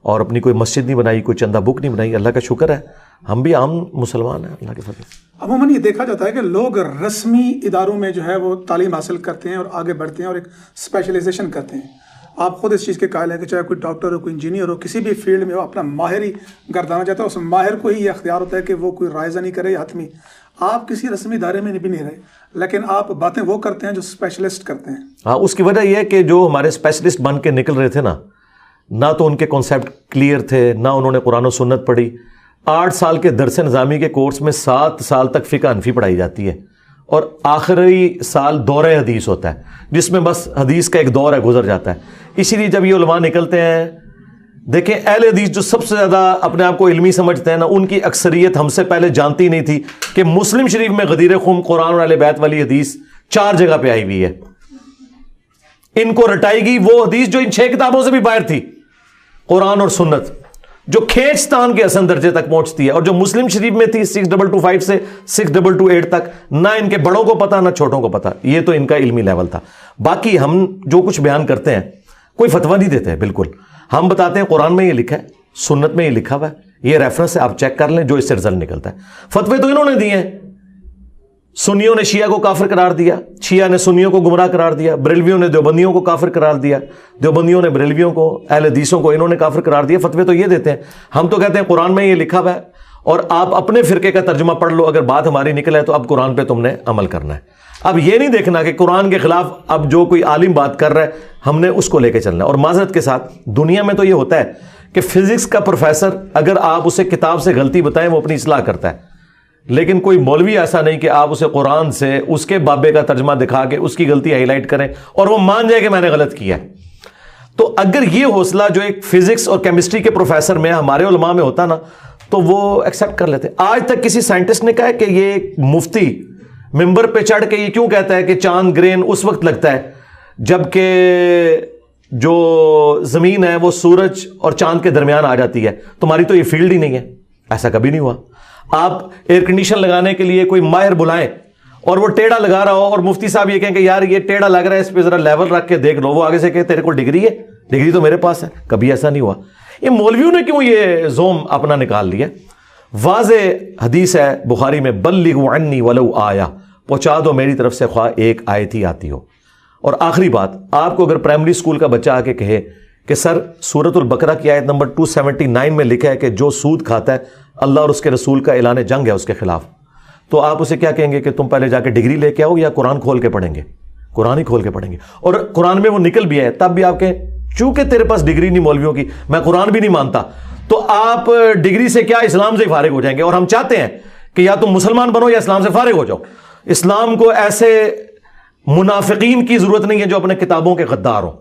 اور اپنی کوئی مسجد نہیں بنائی, کوئی چندہ بک نہیں بنائی. اللہ کا شکر ہے ہم بھی عام مسلمان ہیں اللہ کے فضل سے. عموماً یہ دیکھا جاتا ہے کہ لوگ رسمی اداروں میں جو ہے وہ تعلیم حاصل کرتے ہیں اور آگے بڑھتے ہیں اور ایک اسپیشلائزیشن کرتے ہیں. آپ خود اس چیز کے قائل ہیں کہ چاہے کوئی ڈاکٹر ہو, کوئی انجینئر ہو, کسی بھی فیلڈ میں ہو, اپنا ماہر ہی گردانا چاہتا ہے. اس ماہر کو ہی یہ اختیار ہوتا ہے کہ وہ کوئی رائزہ نہیں کرے یا حتمی. آپ کسی رسمی ادارے میں بھی نہیں رہے, لیکن آپ باتیں وہ کرتے ہیں جو اسپیشلسٹ کرتے ہیں. ہاں, اس کی وجہ یہ ہے کہ جو ہمارے اسپیشلسٹ بن کے نکل رہے تھے نا تو ان کے کانسیپٹ کلیئر تھے, نہ انہوں نے قرآن و سنت پڑھی. 8 سال کے درس نظامی کے کورس میں 7 سال تک فقہ حنفی پڑھائی جاتی ہے, اور آخری سال دور حدیث ہوتا ہے جس میں بس حدیث کا ایک دور ہے گزر جاتا ہے. اسی لیے جب یہ علماء نکلتے ہیں, دیکھیں اہل حدیث جو سب سے زیادہ اپنے آپ کو علمی سمجھتے ہیں نا, ان کی اکثریت ہم سے پہلے جانتی نہیں تھی کہ مسلم شریف میں غدیر خم قرآن اور اہل بیت والی حدیث 4 جگہ پہ آئی ہوئی ہے. ان کو رٹائی گئی وہ حدیث جو ان 6 کتابوں سے بھی باہر تھی, قرآن اور سنت, جو کھینچتان کے حسن درجے تک پہنچتی ہے, اور جو مسلم شریف میں تھی 6225 سے 6228 تک, نہ ان کے بڑوں کو پتا نہ چھوٹوں کو پتا. یہ تو ان کا علمی لیول تھا. باقی ہم جو کچھ بیان کرتے ہیں کوئی فتویٰ نہیں دیتے ہیں, بالکل ہم بتاتے ہیں قرآن میں یہ لکھا ہے, سنت میں یہ لکھا ہوا ہے, یہ ریفرنس ہے, آپ چیک کر لیں جو اس سے رزلٹ نکلتا ہے. فتوے تو انہوں نے دیے ہیں. سنیوں نے شیعہ کو کافر قرار دیا, شیعہ نے سنیوں کو گمراہ قرار دیا, بریلویوں نے دیوبندیوں کو کافر قرار دیا, دیوبندیوں نے بریلویوں کو, اہل حدیثوں کو انہوں نے کافر قرار دیا. فتوے تو یہ دیتے ہیں. ہم تو کہتے ہیں قرآن میں یہ لکھا ہوا ہے, اور آپ اپنے فرقے کا ترجمہ پڑھ لو, اگر بات ہماری نکلے تو اب قرآن پہ تم نے عمل کرنا ہے. اب یہ نہیں دیکھنا کہ قرآن کے خلاف اب جو کوئی عالم بات کر رہا ہے ہم نے اس کو لے کے چلنا ہے. اور معذرت کے ساتھ دنیا میں تو یہ ہوتا ہے کہ فزکس کا پروفیسر اگر آپ اسے کتاب سے غلطی بتائیں وہ اپنی اصلاح کرتا ہے, لیکن کوئی مولوی ایسا نہیں کہ آپ اسے قرآن سے اس کے بابے کا ترجمہ دکھا کے اس کی غلطی ہائی لائٹ کریں اور وہ مان جائے کہ میں نے غلط کیا ہے. تو اگر یہ حوصلہ جو ایک فزکس اور کیمسٹری کے پروفیسر میں ہمارے علماء میں ہوتا نا تو وہ ایکسیپٹ کر لیتے. آج تک کسی سائنٹسٹ نے کہا ہے کہ یہ مفتی ممبر پہ چڑھ کے یہ کیوں کہتا ہے کہ چاند گرین اس وقت لگتا ہے جبکہ جو زمین ہے وہ سورج اور چاند کے درمیان آ جاتی ہے, تمہاری تو یہ فیلڈ ہی نہیں ہے. ایسا کبھی نہیں ہوا. آپ ایئر کنڈیشن لگانے کے لیے کوئی ماہر بلائیں اور وہ ٹیڑھا لگا رہا ہو اور مفتی صاحب یہ کہیں کہ یار یہ ٹیڑھا لگ رہا ہے, اس پہ ذرا لیول رکھ کے دیکھ لو, وہ آگے سے کہ تیرے کو ڈگری ہے, ڈگری تو میرے پاس ہے. کبھی ایسا نہیں ہوا. یہ مولویوں نے کیوں یہ زوم اپنا نکال لیا؟ واضح حدیث ہے بخاری میں, بلغوا عنی ولو آیا, پہنچا دو میری طرف سے خواہ ایک آیت ہی آتی ہو. اور آخری بات, آپ کو اگر پرائمری اسکول کا بچہ آ کے کہے کہ سر سورۃ البقرہ کی آیت نمبر 279 میں لکھا ہے کہ جو سود کھاتا ہے اللہ اور اس کے رسول کا اعلان جنگ ہے اس کے خلاف, تو آپ اسے کیا کہیں گے کہ تم پہلے جا کے ڈگری لے کے آؤ یا قرآن کھول کے پڑھیں گے؟ قرآن ہی کھول کے پڑھیں گے. اور قرآن میں وہ نکل بھی ہے تب بھی آپ کہیں چونکہ تیرے پاس ڈگری نہیں مولویوں کی, میں قرآن بھی نہیں مانتا, تو آپ ڈگری سے کیا اسلام سے فارغ ہو جائیں گے. اور ہم چاہتے ہیں کہ یا تم مسلمان بنو یا اسلام سے فارغ ہو جاؤ. اسلام کو ایسے منافقین کی ضرورت نہیں ہے جو اپنے کتابوں کے غدار ہوں.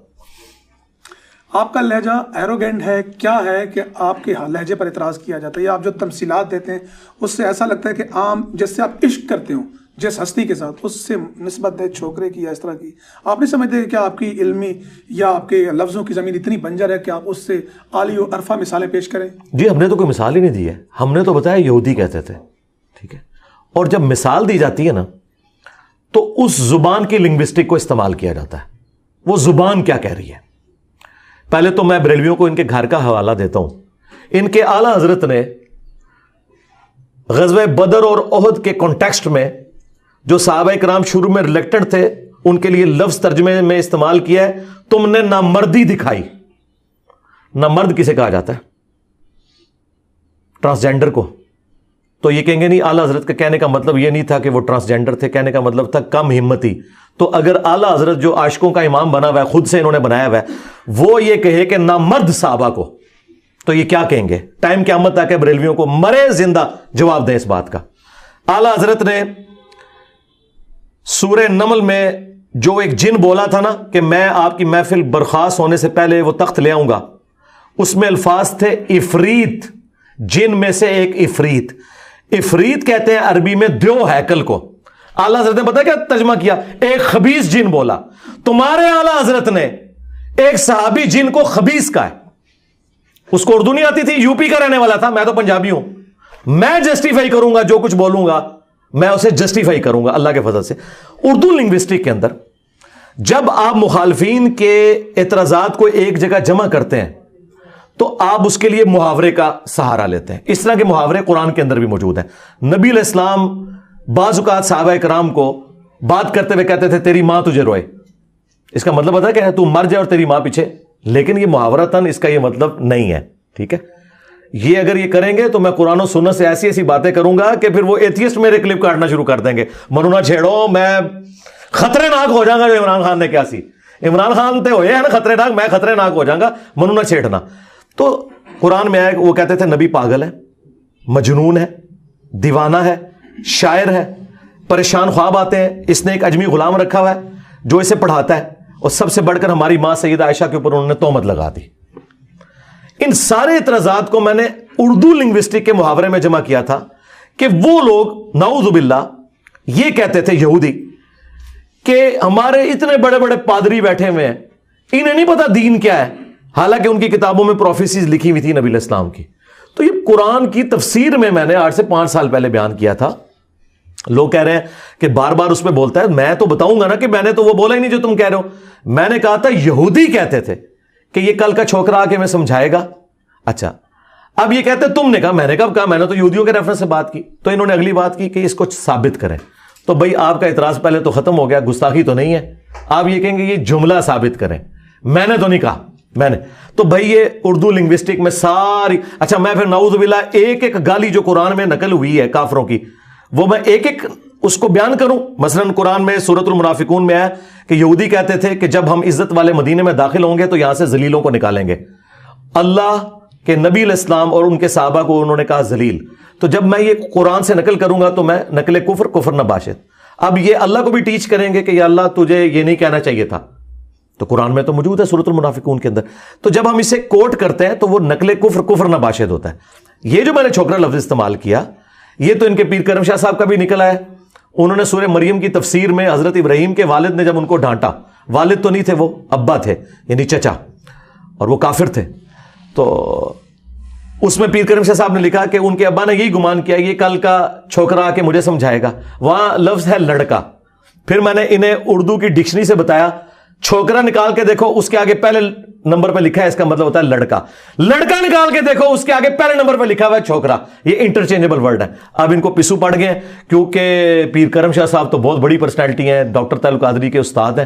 آپ کا لہجہ ایروگینٹ ہے, کیا ہے کہ آپ کے لہجے پر اعتراض کیا جاتا ہے, یا آپ جو تمثیلات دیتے ہیں اس سے ایسا لگتا ہے کہ عام جس سے آپ عشق کرتے ہو جس ہستی کے ساتھ اس سے نسبت ہے چھوکرے کی یا اس طرح کی, آپ نہیں سمجھتے کہ آپ کی علمی یا آپ کے لفظوں کی زمین اتنی بنجر ہے کہ آپ اس سے عالی و عرفہ مثالیں پیش کریں؟ جی ہم نے تو کوئی مثال ہی نہیں دی ہے, ہم نے تو بتایا یہودی کہتے تھے, ٹھیک ہے. اور جب مثال دی جاتی ہے نا تو اس زبان کی لنگوسٹک کو استعمال کیا جاتا ہے, وہ زبان کیا کہہ رہی ہے. پہلے تو میں بریلویوں کو ان کے گھر کا حوالہ دیتا ہوں. ان کے اعلیٰ حضرت نے غزوہ بدر اور احد کے کانٹیکسٹ میں جو صحابہ کرام شروع میں ریلیکٹڈ تھے ان کے لیے لفظ ترجمے میں استعمال کیا ہے, تم نے نامردی دکھائی. نامرد کسے کہا جاتا ہے؟ ٹرانسجینڈر کو. تو یہ کہیں گے نہیں اعلیٰ حضرت کا کہنے کا مطلب یہ نہیں تھا کہ وہ ٹرانسجینڈر تھے, کہنے کا مطلب تھا کم ہمتی. تو اگر اعلیٰ حضرت جو عاشقوں کا امام بنا ہوا ہے, خود سے انہوں نے بنایا ہوا ہے, وہ یہ کہے کہ نامرد صحابہ کو, تو یہ کیا کہیں گے؟ ٹائم قیامت تک ہے بریلویوں کو مرے زندہ جواب دیں اس بات کا. اعلیٰ حضرت نے سورہ نمل میں جو ایک جن بولا تھا نا کہ میں آپ کی محفل برخاست ہونے سے پہلے وہ تخت لے آؤں گا, اس میں الفاظ تھے افریت, جن میں سے ایک افریت. افریت کہتے ہیں عربی میں دیو ہیکل کو. اعلیٰ حضرت نے پتا کیا ترجمہ کیا؟ ایک خبیث جن بولا. تمہارے اعلیٰ حضرت نے ایک صحابی جن کو خبیث کہا ہے. اس کو اردو نہیں آتی تھی, یو پی کا رہنے والا تھا, میں تو پنجابی ہوں, میں جسٹیفائی کروں گا جو کچھ بولوں گا, میں اسے جسٹیفائی کروں گا اللہ کے فضل سے. اردو لنگوسٹک کے اندر جب آپ مخالفین کے اعتراضات کو ایک جگہ جمع کرتے ہیں تو آپ اس کے لیے محاورے کا سہارا لیتے ہیں. اس طرح کے محاورے قرآن کے اندر بھی موجود ہیں. نبی علیہ السلام بعض اوقات صحابہ کرام کو بات کرتے ہوئے کہتے تھے تیری ماں تجھے روئے. اس کا مطلب پتا ہے کہ تو مر جائے اور تیری ماں پیچھے, لیکن یہ محاورتاً اس کا یہ مطلب نہیں ہے, ٹھیک ہے. یہ اگر یہ کریں گے تو میں قرآن و سنت سے ایسی ایسی باتیں کروں گا کہ پھر وہ ایتھیسٹ میرے کلپ کاٹنا شروع کر دیں گے. منو نہ چھیڑو, میں خطرے ناک ہو جاؤں گا. جو عمران خان نے کیا سی, عمران خان تے ہوئے ہیں نا خطرے ناک, میں خطرے ناک ہو جاؤں گا, منو نہ چھیڑنا. تو قرآن میں آیا وہ کہتے تھے نبی پاگل ہے, مجنون ہے, دیوانہ ہے, شاعر ہے, پریشان خواب آتے ہیں, اس نے ایک اجمی غلام رکھا ہوا ہے جو اسے پڑھاتا ہے, اور سب سے بڑھ کر ہماری ماں سیدہ عائشہ کے اوپر انہوں نے تہمت لگا دی. ان سارے اعتراضات کو میں نے اردو لنگوسٹک کے محاورے میں جمع کیا تھا کہ وہ لوگ نعوذ باللہ یہ کہتے تھے یہودی کہ ہمارے اتنے بڑے بڑے پادری بیٹھے ہوئے ہیں, انہیں نہیں پتا دین کیا ہے, حالانکہ ان کی کتابوں میں پروفیسیز لکھی ہوئی تھی نبی علیہ السلام کی. تو یہ قرآن کی تفسیر میں نے آج سے 5 سال پہلے بیان کیا تھا. لوگ کہہ رہے ہیں کہ بار بار اس میں بولتا ہے, میں تو بتاؤں گا نا کہ میں نے تو وہ بولا ہی نہیں جو تم کہہ رہے ہو. میں نے کہا تھا یہودی کہتے تھے کہ یہ کل کا چھوکرا آ کے میں سمجھائے گا. اچھا اب یہ کہتے تم نے کہا, میں نے کب کہا, میں نے تو یہودیوں کے ریفرنس سے بات کی. تو انہوں نے اگلی بات کی کہ اس کو ثابت کریں. تو بھائی آپ کا اعتراض پہلے تو ختم ہو گیا, گستاخی تو نہیں ہے. آپ یہ کہیں گے یہ جملہ ثابت کریں, میں نے تو نہیں کہا, میں نے تو بھائی یہ اردو لنگوسٹک میں ساری. اچھا میں پھر نعوذ باللہ ایک ایک گالی جو قرآن میں نقل ہوئی ہے کافروں کی وہ میں ایک ایک اس کو بیان کروں. مثلا قرآن میں سورۃ المنافقون میں ہے کہ یہودی کہتے تھے کہ جب ہم عزت والے مدینے میں داخل ہوں گے تو یہاں سے ذلیلوں کو نکالیں گے. اللہ کے نبی علیہ السلام اور ان کے صحابہ کو انہوں نے کہا ذلیل. تو جب میں یہ قرآن سے نقل کروں گا تو میں نقل کفر نہ باشد. اب یہ اللہ کو بھی ٹیچ کریں گے کہ یا اللہ تجھے یہ نہیں کہنا چاہیے تھا, تو قرآن میں تو موجود ہے سورۃ المنافقون کے اندر. تو جب ہم اسے کوٹ کرتے ہیں تو وہ نقل کفر نہ باشد ہوتا ہے. یہ جو میں نے چھوکرا لفظ استعمال کیا یہ تو ان کے پیر کرم شاہ صاحب کا بھی نکل آیا. انہوں نے سورہ مریم کی تفسیر میں حضرت ابراہیم کے والد نے جب ان کو ڈانٹا, والد تو نہیں تھے وہ ابا تھے یعنی چچا, اور وہ کافر تھے, تو اس میں پیر کرم شاہ صاحب نے لکھا کہ ان کے ابا نے یہی گمان کیا یہ کل کا چھوکرا آ کے مجھے سمجھائے گا. وہاں لفظ ہے لڑکا. پھر میں نے انہیں اردو کی ڈکشنری سے بتایا چھوکرا نکال کے دیکھو اس کے آگے پہلے نمبر پہ لکھا ہے اس کا مطلب ہوتا ہے لڑکا. لڑکا نکال کے دیکھو اس کے آگے پہلے نمبر پہ لکھا ہوا ہے چھوکرا. یہ انٹرچینجبل ورڈ ہے. اب ان کو پسو پڑ گئے ہیں کیونکہ پیر کرم شاہ صاحب تو بہت بڑی پرسنالٹی ہیں, ڈاکٹر طاہر القادری کے استاد ہیں,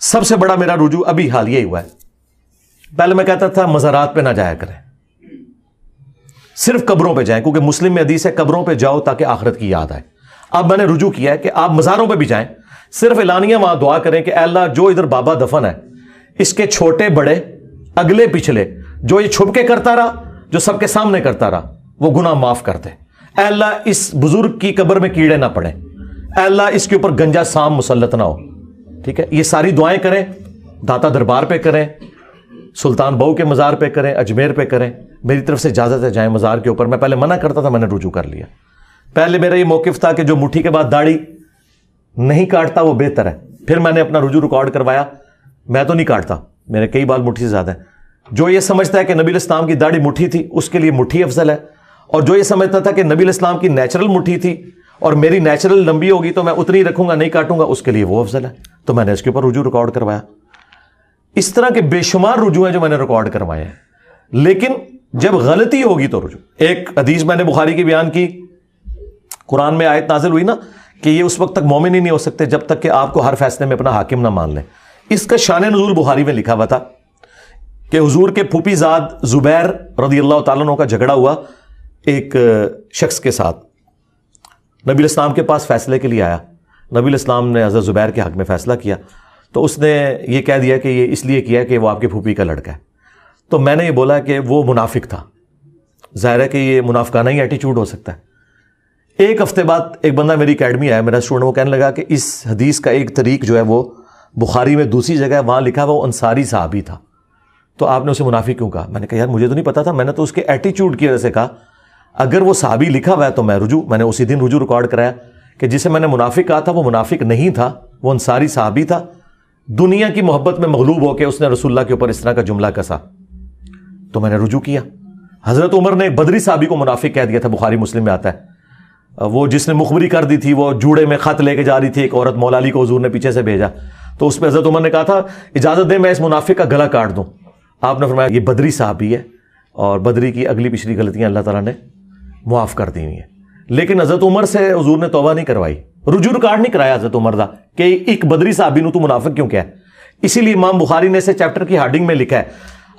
سب سے بڑا میرا رجوع ابھی حالیہ ہی ہوا ہے. پہلے میں کہتا تھا مزارات پہ نہ جایا کریں, صرف قبروں پہ جائیں, کیونکہ مسلم میں حدیث ہے قبروں پہ جاؤ تاکہ آخرت کی یاد آئے. اب میں نے رجوع کیا ہے کہ آپ مزاروں پہ بھی جائیں, صرف اعلانیہ وہاں دعا کریں کہ اے اللہ جو ادھر بابا دفن ہے اس کے چھوٹے بڑے اگلے پچھلے جو یہ چھپ کے کرتا رہا, جو سب کے سامنے کرتا رہا, وہ گناہ معاف کر دے. اے اللہ اس بزرگ کی قبر میں کیڑے نہ پڑیں, اے اللہ اس کے اوپر گنجا سام مسلط نہ ہو. ٹھیک ہے, یہ ساری دعائیں کریں, داتا دربار پہ کریں, سلطان بہو کے مزار پہ کریں, اجمیر پہ کریں. میری طرف سے اجازت ہے جائیں مزار کے اوپر. میں پہلے منع کرتا تھا, میں نے رجوع کر لیا. پہلے میرا یہ موقف تھا کہ جو مٹھی کے بعد داڑھی نہیں کاٹتا وہ بہتر ہے. پھر میں نے اپنا رجوع ریکارڈ کروایا, میں تو نہیں کاٹتا, میرے کئی بال مٹھی سے زیادہ ہیں. جو یہ سمجھتا ہے کہ نبی علیہ السلام کی داڑھی مٹھی تھی اس کے لیے مٹھی افضل ہے, اور جو یہ سمجھتا تھا کہ نبی علیہ السلام کی نیچرل مٹھی تھی اور میری نیچرل لمبی ہوگی تو میں اتنی رکھوں گا نہیں کاٹوں گا, اس کے لیے وہ افضل ہے. تو میں نے اس کے اوپر رجوع ریکارڈ کروایا. اس طرح کے بے شمار رجوع ہیں جو میں نے ریکارڈ کروائے ہیں. لیکن جب غلطی ہوگی تو رجوع. ایک حدیث میں نے بخاری کی بیان کی, قرآن میں آیت نازل ہوئی نا کہ یہ اس وقت تک مومن ہی نہیں ہو سکتے جب تک کہ آپ کو ہر فیصلے میں اپنا حاکم نہ مان لیں. اس کا شان نزول بخاری میں لکھا ہوا تھا کہ حضور کے پھوپھی زاد زبیر رضی اللہ تعالیٰ عنہ کا جھگڑا ہوا ایک شخص کے ساتھ. نبی علیہ السلام کے پاس فیصلے کے لیے آیا. نبی علیہ السلام نے حضرت زبیر کے حق میں فیصلہ کیا تو اس نے یہ کہہ دیا کہ یہ اس لیے کیا کہ وہ آپ کے پھوپھی کا لڑکا ہے. تو میں نے یہ بولا کہ وہ منافق تھا. ظاہر ہے کہ یہ منافقانہ ہی ایٹیچیوڈ ہو سکتا ہے. ایک ہفتے بعد ایک بندہ میری اکیڈمی آیا, میرا اسٹوڈنٹ, وہ کہنے لگا کہ اس حدیث کا ایک طریق جو ہے وہ بخاری میں دوسری جگہ ہے, وہاں لکھا وہ انصاری صحابی تھا, تو آپ نے اسے منافق کیوں کہا؟ میں نے کہا یار مجھے تو نہیں پتا تھا, میں نے تو اس کے ایٹیچیوڈ کی وجہ سے کہا. اگر وہ صحابی لکھا ہوا ہے تو میں نے اسی دن رجوع ریکارڈ کرایا کہ جسے میں نے منافق کہا تھا وہ منافق نہیں تھا, وہ انصاری صحابی تھا. دنیا کی محبت میں مغلوب ہو کے اس نے رسول اللہ کے اوپر اس طرح کا جملہ کسا, تو میں نے رجوع کیا. حضرت عمر نے ایک بدری صحابی کو منافق کہہ دیا تھا, بخاری مسلم میں آتا ہے. وہ جس نے مخبری کر دی تھی, وہ جوڑے میں خط لے کے جا رہی تھی, ایک عورت مولا علی کو حضور نے پیچھے سے بھیجا, تو اس پہ حضرت عمر نے کہا تھا اجازت دے میں اس منافق کا گلا کاٹ دوں. آپ نے فرمایا یہ بدری صحابی ہے اور بدری کی اگلی پچھلی غلطیاں اللہ تعالیٰ نے معاف کر دی ہیں. لیکن حضرت عمر سے حضور نے توبہ نہیں کروائی, رجوع ریکارڈ نہیں کرایا حضرت عمر دا کہ ایک بدری صحابی نو تو منافق کیوں کہا ہے. اسی لیے امام بخاری نے اسے چیپٹر کی ہیڈنگ میں لکھا ہے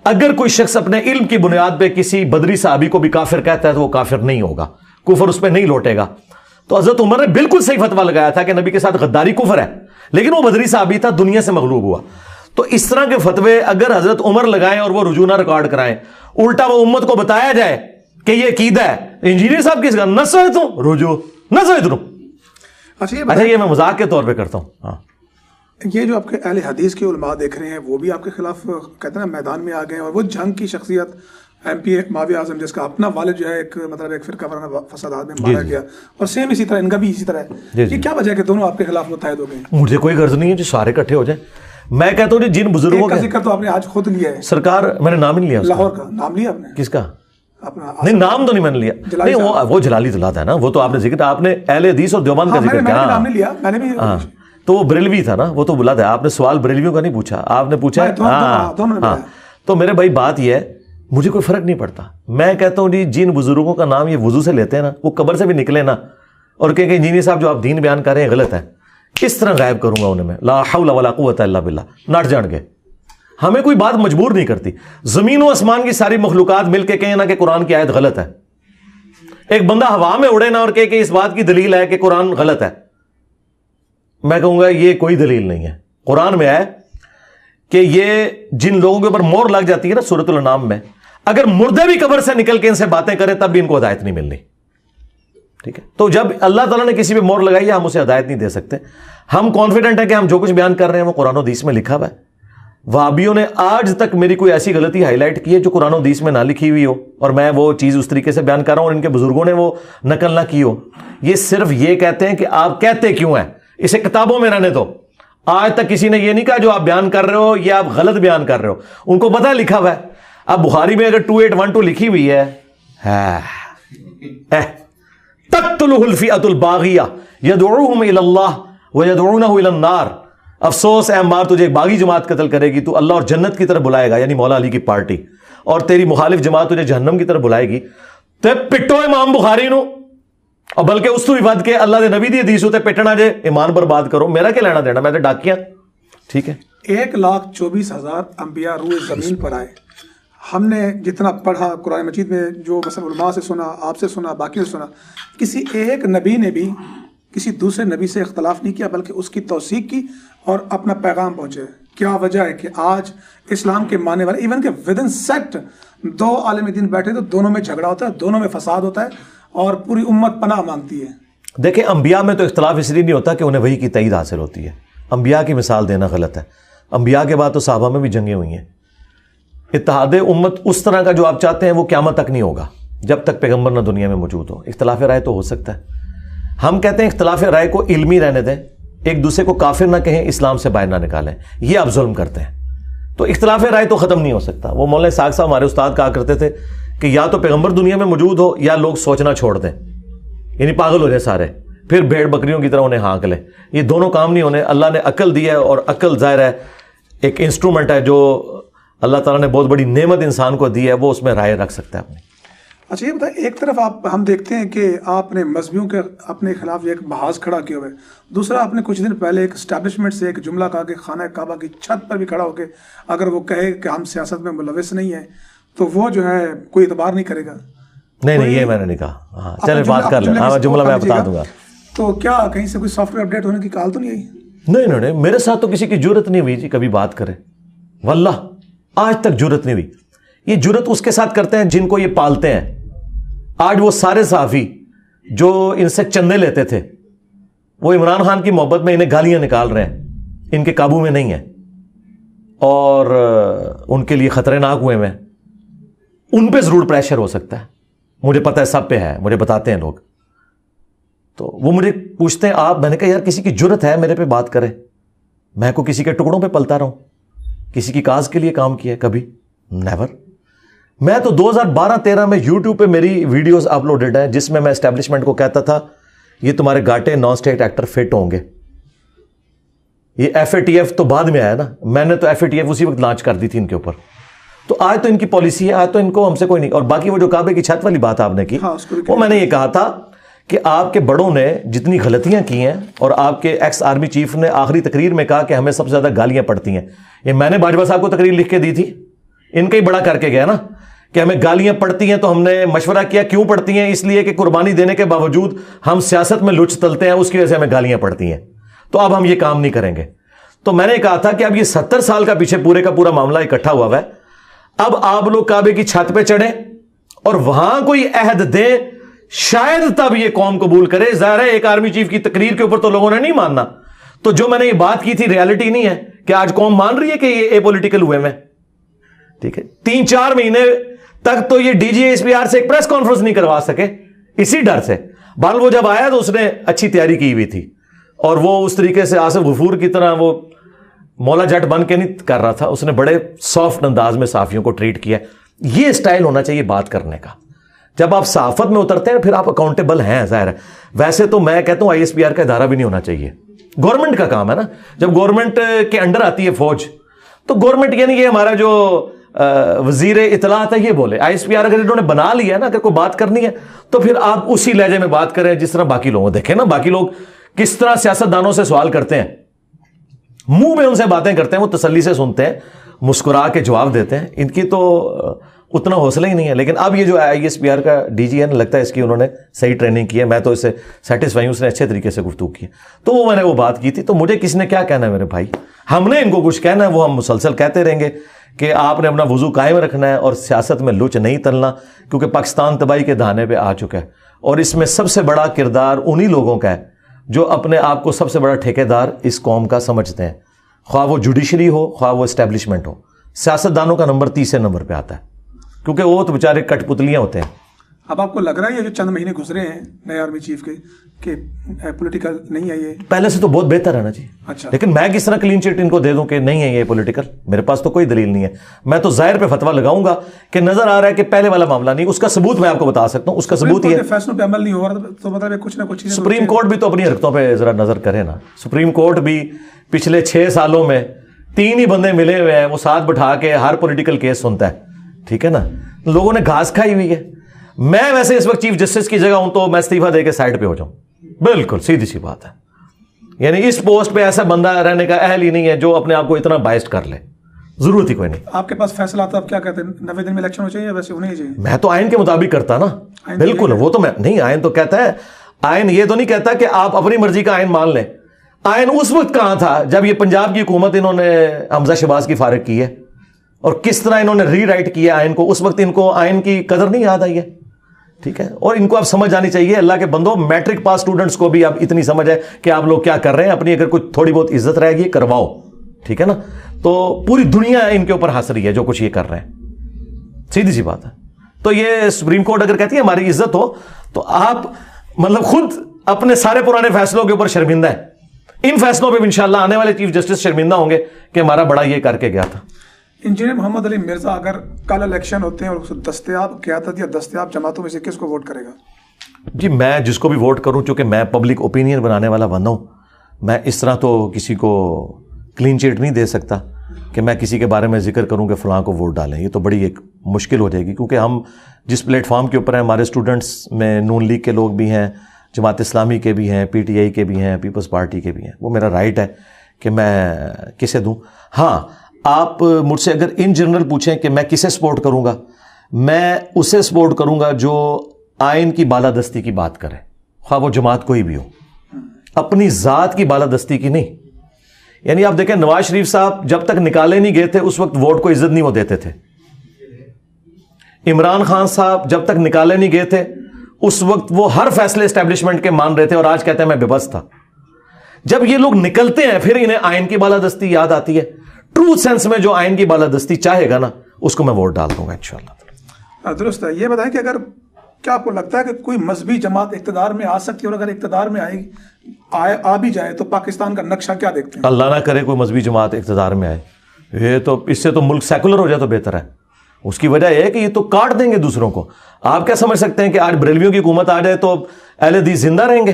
اگر کوئی شخص اپنے علم کی بنیاد پہ کسی بدری صحابی کو بھی کافر کہتا ہے تو وہ کافر نہیں ہوگا, کفر اس پہ نہیں لوٹے گا. تو حضرت عمر نے بالکل صحیح فتویٰ لگایا تھا کہ نبی کے ساتھ غداری کفر ہے, لیکن وہ بدری صحابی تھا, دنیا سے مغلوب ہوا. تو اس طرح کے فتوے اگر حضرت عمر لگائیں اور وہ رجوع نہ ریکارڈ کرائیں, الٹا وہ امت کو بتایا جائے کہ یہ عقیدہ ہے, انجینئر صاحب کس کا نہ سوئے تو رجوع نہ سوئے تو. اچھا یہ میں مذاق کے طور پہ کرتا ہوں. ہاں یہ جو آپ کے اہل حدیث کے علماء دیکھ رہے ہیں وہ بھی آپ کے خلاف کہتے ہیں نا میدان میں آ گئے, اور وہ جنگ کی شخصیت ایم پی معاویہ اعظم جس کا اپنا والد جو ہے ایک مطلب ایک فرقہ وارانہ فسادات میں مارا گیا, اور سیم اسی طرح ان کا بھی اسی طرح ہے. یہ کیا وجہ ہے کہ دونوں آپ کے خلاف متحد ہو گئے؟ مجھے کوئی غرض نہیں ہے جو سارے اکٹھے ہو جائیں. میں کہتا ہوں جن بزرگوں کا ذکر تو آپ نے آج خود لیا ہے سرکار, میں نے نام ہی نہیں لیا. لاہور کا نام لیا آپ نے؟ کس کا؟ اپنا نہیں نام تو نہیں میں نے لیا. نہیں وہ جلالی دلات ہے نا, وہ تو آپ نے ذکر, آپ نے اہل حدیث اور دیوبند کا ذکر کیا. نام نہیں لیا میں نے بھی. ہاں تو وہ بریلوی تھا نا, وہ تو بلا تھا. آپ نے سوال بریلویوں کا نہیں پوچھا, آپ نے پوچھا. ہاں تو میرے بھائی بات یہ ہے مجھے کوئی فرق نہیں پڑتا. میں کہتا ہوں جی جن بزرگوں کا نام یہ وضو سے لیتے ہیں نا, وہ قبر سے بھی نکلے نا اور کہ انجینئر صاحب جو آپ دین بیان کر رہے ہیں غلط ہے, کس طرح غائب کروں گا انہیں میں؟ لا حول ولا قوت الا باللہ. نٹ جان گے. ہمیں کوئی بات مجبور نہیں کرتی. زمین و آسمان کی ساری مخلوقات مل کے کہیں نا کہ قرآن کی آیت غلط ہے. ایک بندہ ہوا میں اڑے نا اور کہ اس بات کی دلیل ہے کہ قرآن غلط ہے, میں کہوں گا یہ کوئی دلیل نہیں ہے. قرآن میں ہے کہ یہ جن لوگوں کے اوپر مور لگ جاتی ہے نا سورۃ الانعام میں, اگر مردے بھی قبر سے نکل کے ان سے باتیں کریں تب بھی ان کو ہدایت نہیں ملنی. ٹھیک ہے, تو جب اللہ تعالیٰ نے کسی پہ مور لگائی ہے ہم اسے ہدایت نہیں دے سکتے. ہم کانفیڈنٹ ہیں کہ ہم جو کچھ بیان کر رہے ہیں وہ قرآن و حدیث میں لکھا ہوا ہے. وہابیوں نے آج تک میری کوئی ایسی غلطی ہائی لائٹ کی ہے جو قرآن و حدیث میں نہ لکھی ہوئی ہو اور میں وہ چیز اس طریقے سے بیان کر رہا ہوں اور ان کے بزرگوں نے وہ نقل نہ کی ہو. یہ صرف یہ کہتے ہیں کہ آپ کہتے کیوں ہیں, اسے کتابوں میں رہنے دو. آج تک کسی نے یہ نہیں کہا جو آپ بیان کر رہے ہو یہ آپ غلط بیان کر رہے ہو, ان کو پتہ لکھا ہوا ہے. اب بخاری میں اگر 2812 لکھی ہوئی ہے تقتلہ الفئۃ الباغیہ یدعوہم الی اللہ ویدعونہ الی النار, افسوس اے عمار تجھے ایک باغی جماعت قتل کرے گی, تو اللہ اور جنت کی طرف بلائے گا یعنی مولا علی کی پارٹی, اور تیری مخالف جماعت تجھے جہنم کی طرف بلائے گی. تے پٹو امام بخاری نو, اور بلکہ اس تو بھی ود کے اللہ دے نبی دی حدیث ہوتے پٹنا جے ایمان برباد کرو, میرا کیا لینا دینا, میں تے ڈاکیاں. ٹھیک ہے. 1,24,000 انبیاء روئے زمین پر آئے. ہم نے جتنا پڑھا قرآن مجید میں, جو مثلا علماء سے سنا, آپ سے سنا, باقی سے سنا, کسی ایک نبی نے بھی کسی دوسرے نبی سے اختلاف نہیں کیا, بلکہ اس کی توثیق کی اور اپنا پیغام پہنچے. کیا وجہ ہے کہ آج اسلام کے ماننے والے ایون کہ ودن سیکٹ 2 عالم دین بیٹھے تو دونوں میں جھگڑا ہوتا ہے, دونوں میں فساد ہوتا ہے اور پوری امت پناہ مانگتی ہے. دیکھیں, انبیاء میں تو اختلاف اس لیے نہیں ہوتا کہ انہیں وحی کی تائید حاصل ہوتی ہے. انبیاء کی مثال دینا غلط ہے. انبیاء کے بعد تو صحابہ میں بھی جنگیں ہوئی ہیں. اتحاد امت اس طرح کا جو آپ چاہتے ہیں وہ قیامت تک نہیں ہوگا جب تک پیغمبر نہ دنیا میں موجود ہو. اختلاف رائے تو ہو سکتا ہے. ہم کہتے ہیں اختلاف رائے کو علمی رہنے دیں, ایک دوسرے کو کافر نہ کہیں, اسلام سے باہر نہ نکالیں. یہ آپ ظلم کرتے ہیں. تو اختلاف رائے تو ختم نہیں ہو سکتا. وہ مولانا اسحاق صاحب ہمارے استاد کہا کرتے تھے کہ یا تو پیغمبر دنیا میں موجود ہو یا لوگ سوچنا چھوڑ دیں, یعنی پاگل ہو جائیں سارے, پھر بھیڑ بکریوں کی طرح انہیں ہانک لیں. یہ دونوں کام نہیں ہونے. اللہ نے عقل دی ہے, اور عقل ظاہر ہے ایک انسٹرومنٹ ہے جو اللہ تعالیٰ نے بہت بڑی نعمت انسان کو دی ہے, وہ اس میں رائے رکھ سکتا ہے اپنی. اچھا یہ بتائیں, ایک طرف ہم دیکھتے ہیں کہ آپ نے مذہبیوں کے اپنے خلاف ایک محاذ کھڑا کیا ہوا ہے, دوسرا آپ نے کچھ دن پہلے ایک اسٹیبلشمنٹ سے ایک جملہ کہا کہ خانہ کعبہ کی چھت پر بھی کھڑا ہو کے اگر وہ کہے کہ ہم سیاست میں ملوث نہیں ہیں تو وہ جو ہے کوئی اعتبار نہیں کرے گا. نہیں, یہ میں نے نہیں کہا. ہاں چلے بات کر لیں. ہاں جملہ میں بتا دوں گا. تو کیا کہیں سے کوئی سافٹ ویئر اپڈیٹ ہونے کی کال تو نہیں آئی؟ نہیں, میرے ساتھ تو کسی کی جرت نہیں ہوئی جی کبھی بات کرے. واللہ آج تک جرت نہیں ہوئی. یہ جرت اس کے ساتھ کرتے ہیں جن کو یہ پالتے ہیں. آج وہ سارے صحافی جو ان سے چندے لیتے تھے وہ عمران خان کی محبت میں انہیں گالیاں نکال رہے ہیں, ان کے قابو میں نہیں ہیں اور ان کے لیے خطرناک ہوئے ہیں. ان پہ ضرور پریشر ہو سکتا ہے, مجھے پتہ ہے سب پہ ہے, مجھے بتاتے ہیں لوگ. تو وہ مجھے پوچھتے ہیں آپ, میں نے کہا یار کسی کی جرت ہے میرے پہ بات کرے؟ میں کو کسی کے ٹکڑوں پہ پلتا رہا ہوں, کسی کی کاز کے لیے کام کیا ہے کبھی؟ نیور. میں تو 2012-13 میں یوٹیوب پہ میری ویڈیوز اپلوڈڈ ہیں جس میں اسٹیبلشمنٹ کو کہتا تھا یہ تمہارے گاٹے نان اسٹیٹ ایکٹر فٹ ہوں گے. یہ FATF تو بعد میں آیا نا, میں نے تو FATF اسی وقت لانچ کر دی تھی ان کے اوپر. تو آج تو ان کی پالیسی ہے, آج تو ان کو ہم سے کوئی نہیں. اور باقی وہ جو کعبے کی چھت والی بات آپ نے کی, وہ میں نے یہ کہا تھا کہ آپ کے بڑوں نے جتنی غلطیاں کی ہیں, اور آپ کے ایکس آرمی چیف نے آخری تقریر میں کہا کہ ہمیں سب سے زیادہ گالیاں پڑتی ہیں. یہ میں نے باجوہ صاحب کو تقریر لکھ کے دی تھی, ان کا ہی بڑا کر کے گیا نا کہ ہمیں گالیاں پڑتی ہیں. تو ہم نے مشورہ کیا کیوں پڑتی ہیں, اس لیے کہ قربانی دینے کے باوجود ہم سیاست میں لچ تلتے ہیں, اس کی وجہ سے ہمیں گالیاں پڑتی ہیں. تو اب ہم یہ کام نہیں کریں گے. تو میں نے کہا تھا کہ اب یہ 70 سال کا پیچھے پورے کا پورا معاملہ اکٹھا ہوا ہے, اب آپ لوگ کعبے کی چھت پہ چڑھیں اور وہاں کوئی عہد دیں, شاید تب یہ قوم قبول کرے. ظاہر ہے ایک آرمی چیف کی تقریر کے اوپر تو لوگوں نے نہیں ماننا. تو جو میں نے یہ بات کی تھی ریالٹی نہیں ہے کہ آج قوم مان رہی ہے کہ یہ اے پولیٹیکل ہوئے میں. ٹھیک ہے, 3-4 مہینے تک تو یہ DGSPR سے ایک پریس کانفرنس نہیں کروا سکے اسی ڈر سے. بال وہ جب آیا تو اس نے اچھی تیاری کی ہوئی تھی, اور وہ اس طریقے سے آصف غفور کی طرح وہ مولا جٹ بن کے نہیں کر رہا تھا. اس نے بڑے سافٹ انداز میں صحافیوں کو ٹریٹ کیا. یہ سٹائل ہونا چاہیے بات کرنے کا. جب آپ صحافت میں اترتے ہیں پھر آپ اکاؤنٹیبل ہیں. ظاہر ہے ویسے تو میں کہتا ہوں ISPR کا ادارہ بھی نہیں ہونا چاہیے. گورنمنٹ کا کام ہے نا, جب گورنمنٹ کے انڈر آتی ہے فوج تو گورنمنٹ یعنی کہ ہمارا جو وزیر اطلاعات ہے یہ بولے. ISPR اگر انہوں نے بنا لیا نا, اگر کوئی بات کرنی ہے تو پھر آپ اسی لہجے میں بات کریں جس طرح باقی لوگوں. دیکھیں نا باقی لوگ کس طرح سیاست دانوں سے سوال کرتے ہیں, منہ میں ان سے باتیں کرتے ہیں, وہ تسلی سے سنتے ہیں, مسکرا کے جواب دیتے ہیں. ان کی تو اتنا حوصلہ ہی نہیں ہے. لیکن اب یہ جو ISPR کا DG ہے, لگتا ہے اس کی انہوں نے صحیح ٹریننگ کی ہے. میں تو اس سے سیٹسفائی ہوں, اس نے اچھے طریقے سے گفتگو کی. تو وہ میں نے وہ بات کی تھی. تو مجھے کس نے کیا کہنا ہے میرے بھائی, ہم نے ان کو کچھ کہنا ہے وہ ہم مسلسل کہتے رہیں گے کہ آپ نے اپنا وضو قائم رکھنا ہے اور سیاست میں لچ نہیں تلنا, کیونکہ پاکستان تباہی کے دہانے پہ آ چکا ہے. اور اس میں سب سے بڑا کردار انہی لوگوں کا ہے جو اپنے آپ کو سب سے بڑا ٹھیکیدار اس قوم کا سمجھتے ہیں, خواہ وہ جوڈیشری ہو خواہ وہ اسٹیبلشمنٹ ہو. سیاست دانوں کا نمبر 30 نمبر پہ آتا ہے, کیونکہ وہ تو بیچارے کٹ پتلیاں ہوتے ہیں. اب آپ کو لگ رہا ہے یہ جو چند مہینے گزرے ہیں نئے آرمی چیف کے کہ پولیٹیکل نہیں ہے یہ؟ پہلے سے تو بہت بہتر ہے نا جی. اچھا, لیکن میں کس طرح کلین چٹ ان کو دے دوں کہ نہیں ہے یہ پولیٹیکل؟ میرے پاس تو کوئی دلیل نہیں ہے. میں تو ظاہر پہ فتویٰ لگاؤں گا کہ نظر آ رہا ہے کہ پہلے والا معاملہ نہیں. اس کا ثبوت میں آپ کو بتا سکتا ہوں. اس کا ثبوت یہ فیصلوں پہ عمل نہیں ہو رہا تو مطلب کچھ نہ کچھ سپریم کورٹ بھی تو اپنی حرکتوں پہ ذرا نظر کرے نا. سپریم کورٹ بھی پچھلے 6 سالوں میں 3 ہی بندے ملے ہوئے ہیں, وہ ساتھ بٹھا کے ہر پولیٹیکل کیس سنتا ہے. ٹھیک ہے نا, لوگوں نے گھاس کھائی ہوئی ہے. میں ویسے اس وقت چیف جسٹس کی جگہ ہوں تو میں استعفیٰ دے کے سائڈ پہ ہو جاؤں, بالکل سیدھی سی بات ہے. یعنی اس پوسٹ پہ ایسا بندہ رہنے کا اہل ہی نہیں ہے جو اپنے آپ کو اتنا بائسڈ کر لے, ضرورت ہی کوئی نہیں. آپ کے پاس فیصلہ آتا, آپ کیا کہتے ہیں 90 دن میں الیکشن ہو چاہیے یا ویسے ہونے چاہیے؟ میں تو آئین کے مطابق کرتا نا, بالکل. وہ تو میں نہیں, آئین تو کہتا ہے, آئین یہ تو نہیں کہتا کہ آپ اپنی مرضی کا آئین مان لیں. آئین اس وقت کہاں تھا جب یہ پنجاب کی حکومت انہوں نے حمزہ شہباز کی فارغ کی ہے, اور کس طرح انہوں نے ری رائٹ کیا آئین کو. اس وقت ان کو آئین کی قدر نہیں یاد آئی ہے, ٹھیک ہے. اور ان کو اب سمجھ آنی چاہیے, اللہ کے بندوں, میٹرک پاس اسٹوڈنٹس کو بھی اب اتنی سمجھ ہے کہ آپ لوگ کیا کر رہے ہیں. اپنی اگر کوئی تھوڑی بہت عزت رہے گی کرواؤ, ٹھیک ہے نا. تو پوری دنیا ان کے اوپر ہنس رہی ہے جو کچھ یہ کر رہے ہیں, سیدھی سی بات ہے. تو یہ سپریم کورٹ اگر کہتی ہے ہماری عزت ہو, تو آپ مطلب خود اپنے سارے پرانے فیصلوں کے اوپر شرمندہ ہیں. ان فیصلوں پہ انشاءاللہ آنے والے چیف جسٹس شرمندہ ہوں گے کہ ہمارا بڑا یہ کر کے گیا تھا. انجینئر محمد علی مرزا اگر کل الیکشن ہوتے ہیں اور دستیاب قیادت یا دستیاب جماعتوں میں سے کس کو ووٹ کرے گا؟ جی میں جس کو بھی ووٹ کروں, چونکہ میں پبلک اوپینین بنانے والا بندہ ہوں, میں اس طرح تو کسی کو کلین چیٹ نہیں دے سکتا کہ میں کسی کے بارے میں ذکر کروں کہ فلاں کو ووٹ ڈالیں. یہ تو بڑی ایک مشکل ہو جائے گی, کیونکہ ہم جس پلیٹ فارم کے اوپر ہیں, ہمارے اسٹوڈنٹس میں نون لیگ کے لوگ بھی ہیں, جماعت اسلامی کے بھی ہیں, پی ٹی آئی کے بھی ہیں, پیپلز پارٹی کے بھی ہیں. وہ میرا رائٹ ہے کہ میں کسے دوں. ہاں آپ مجھ سے اگر ان جنرل پوچھیں کہ میں کسے سپورٹ کروں گا, میں اسے سپورٹ کروں گا جو آئین کی بالادستی کی بات کرے, خواہ وہ جماعت کوئی بھی ہو, اپنی ذات کی بالادستی کی نہیں. یعنی آپ دیکھیں نواز شریف صاحب جب تک نکالے نہیں گئے تھے اس وقت ووٹ کو عزت نہیں وہ دیتے تھے. عمران خان صاحب جب تک نکالے نہیں گئے تھے اس وقت وہ ہر فیصلے اسٹیبلشمنٹ کے مان رہے تھے, اور آج کہتے ہیں میں بے بس تھا. جب یہ لوگ نکلتے ہیں پھر انہیں آئین کی بالادستی یاد آتی ہے. ٹرو سینس میں جو آئین کی بالادستی چاہے گا نا اس کو میں ووٹ ڈال دوں گا انشاءاللہ. درست ہے. یہ بتائیں کہ اگر کیا آپ کو لگتا ہے کہ کوئی مذہبی جماعت اقتدار میں آ سکتی ہے, اور اگر اقتدار میں آ بھی جائے تو پاکستان کا نقشہ کیا دیکھتے ہیں؟ اللہ نہ کرے کوئی مذہبی جماعت اقتدار میں آئے, یہ تو اس سے تو ملک سیکولر ہو جائے تو بہتر ہے. اس کی وجہ یہ ہے کہ یہ تو کاٹ دیں گے دوسروں کو. آپ کیا سمجھ سکتے ہیں کہ آج بریلویوں کی حکومت آ جائے تو اہل حدیث زندہ رہیں گے,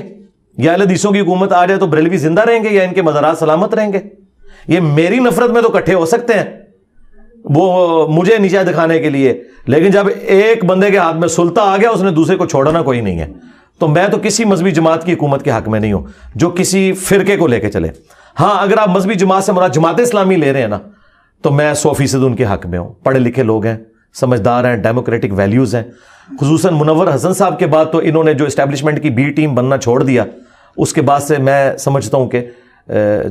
یا اہل حدیثوں کی حکومت آ جائے تو بریلوی زندہ رہیں گے, یا ان کے مزارات سلامت رہیں گے؟ یہ میری نفرت میں تو اکٹھے ہو سکتے ہیں وہ مجھے نیچا دکھانے کے لیے, لیکن جب ایک بندے کے ہاتھ میں سلطہ آ گیا اس نے دوسرے کو چھوڑنا کوئی نہیں ہے. تو میں تو کسی مذہبی جماعت کی حکومت کے حق میں نہیں ہوں جو کسی فرقے کو لے کے چلے. ہاں اگر آپ مذہبی جماعت سے مراد جماعت اسلامی لے رہے ہیں نا, تو میں 100% ان کے حق میں ہوں. پڑھے لکھے لوگ ہیں, سمجھدار ہیں, ڈیموکریٹک ویلیوز ہیں. خصوصاً منور حسن صاحب کے بعد تو انہوں نے جو اسٹیبلشمنٹ کی بی ٹیم بننا چھوڑ دیا, اس کے بعد سے میں سمجھتا ہوں کہ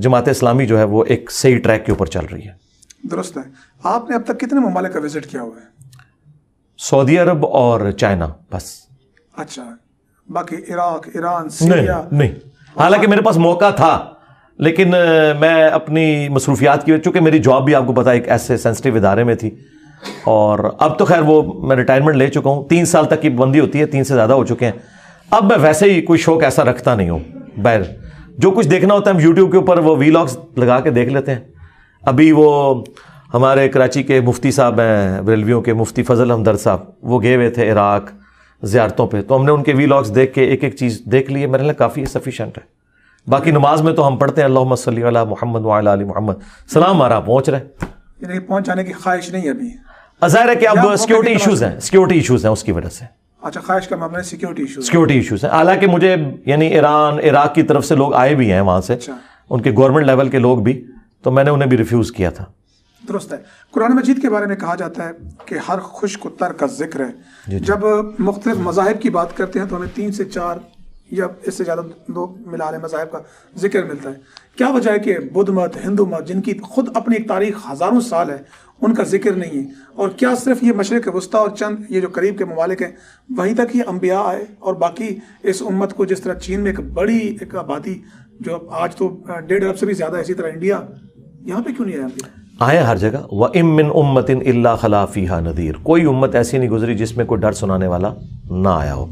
جماعت اسلامی جو ہے وہ ایک صحیح ٹریک کے اوپر چل رہی ہے. درست ہے. آپ نے اب تک کتنے ممالک کا وزٹ کیا ہوا ہے؟ سعودی عرب اور چائنا بس. اچھا, باقی عراق, ایران, سیریا نہیں. حالانکہ میرے پاس موقع تھا, لیکن میں اپنی مصروفیات کی وجہ, چونکہ میری جاب بھی آپ کو پتا ایک ایسے سینسٹیو ادارے میں تھی, اور اب تو خیر وہ میں ریٹائرمنٹ لے چکا ہوں. 3 سال تک کی بندی ہوتی ہے, 3 سے زیادہ ہو چکے ہیں. اب میں ویسے ہی کوئی شوق ایسا رکھتا نہیں ہوں. بہر جو کچھ دیکھنا ہوتا ہے ہم یوٹیوب کے اوپر وہ ویلاگز لگا کے دیکھ لیتے ہیں. ابھی وہ ہمارے کراچی کے مفتی صاحب ہیں بریلویوں کے, مفتی فضل ہمدرد صاحب, وہ گئے ہوئے تھے عراق زیارتوں پہ, تو ہم نے ان کے ویلاگز دیکھ کے ایک ایک چیز دیکھ لی ہے. میرے لیے کافی سفیشینٹ ہے. باقی نماز میں تو ہم پڑھتے ہیں اللہم صلی علی محمد وعلی آل محمد, سلام ہمارا پہنچ رہے. یعنی پہنچ جانے کی خواہش نہیں ابھی؟ ظاہر ہے کہ اب سیکورٹی ایشوز ہیں اس کی وجہ سے. اچھا, خواہش کا معاملہ سیکورٹی ایشوز ہیں. حالانکہ مجھے یعنی ایران عراق کی طرف سے لوگ آئے بھی ہیں وہاں سے, ان کے گورنمنٹ لیول کے لوگ بھی, تو میں نے انہیں بھی ریفیوز کیا تھا. درست ہے. قرآن مجید کے بارے میں کہا جاتا ہے کہ ہر خشک و تر کا ذکر ہے. جب مختلف مذاہب کی بات کرتے ہیں تو ہمیں 3 سے 4 یا اس سے زیادہ 2 ملا لیں مذاہب کا ذکر ملتا ہے. کیا وجہ ہے کہ بدھ مت, ہندو مت, جن کی خود اپنی ایک تاریخ ہزاروں سال ہے, ان کا ذکر نہیں ہے؟ اور کیا صرف یہ مشرق وسطیٰ اور چند یہ جو قریب کے ممالک ہیں وہیں تک یہ انبیاء آئے, اور باقی اس امت کو جس طرح چین میں ایک بڑی ایک آبادی جو آج تو 1.5 ارب سے بھی زیادہ ہے, اسی طرح انڈیا, یہاں پہ کیوں نہیں آیا؟ آئے ہر جگہ. وَإِن مِّن أُمَّةٍ إِلَّا خَلَا فِيهَا نَذِيرٌ, کوئی امت ایسی نہیں گزری جس میں کوئی ڈر سنانے والا نہ آیا ہو.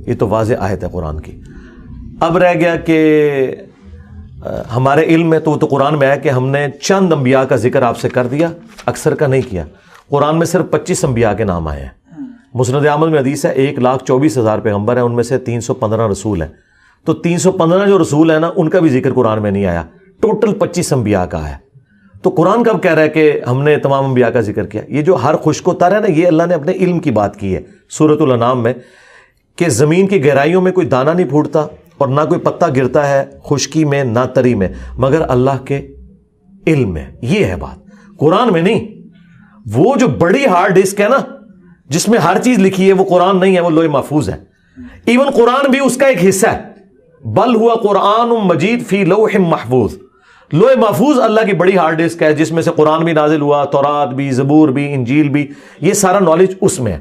یہ تو واضح آیت ہے قرآن کی. اب رہ گیا کہ ہمارے علم میں تو قرآن میں ہے کہ ہم نے چند انبیاء کا ذکر آپ سے کر دیا, اکثر کا نہیں کیا. قرآن میں صرف 25 انبیاء کے نام آئے ہیں. مسند احمد میں حدیث ہے 1,24,000 پیغمبر ہیں, ان میں سے 315 رسول ہیں. تو 315 جو رسول ہیں نا, ان کا بھی ذکر قرآن میں نہیں آیا. ٹوٹل 25 انبیاء کا ہے. تو قرآن کب کہہ رہا ہے کہ ہم نے تمام انبیاء کا ذکر کیا؟ یہ جو ہر خشک و تر ہے نا, یہ اللہ نے اپنے علم کی بات کی ہے سورۃ الانعام میں, کہ زمین کی گہرائیوں میں کوئی دانہ نہیں پھوٹتا اور نہ کوئی پتا گرتا ہے خشکی میں نہ تری میں مگر اللہ کے علم میں. یہ ہے بات, قرآن میں نہیں. وہ جو بڑی ہارڈ ڈسک ہے نا جس میں ہر چیز لکھی ہے وہ قرآن نہیں ہے, وہ لوح محفوظ ہے. ایون قرآن بھی اس کا ایک حصہ ہے. بل ہوا قرآن مجید فی لوح محفوظ. لوح محفوظ اللہ کی بڑی ہارڈ ڈسک ہے جس میں سے قرآن بھی نازل ہوا, تورات بھی, زبور بھی, انجیل بھی, یہ سارا نالج اس میں ہے.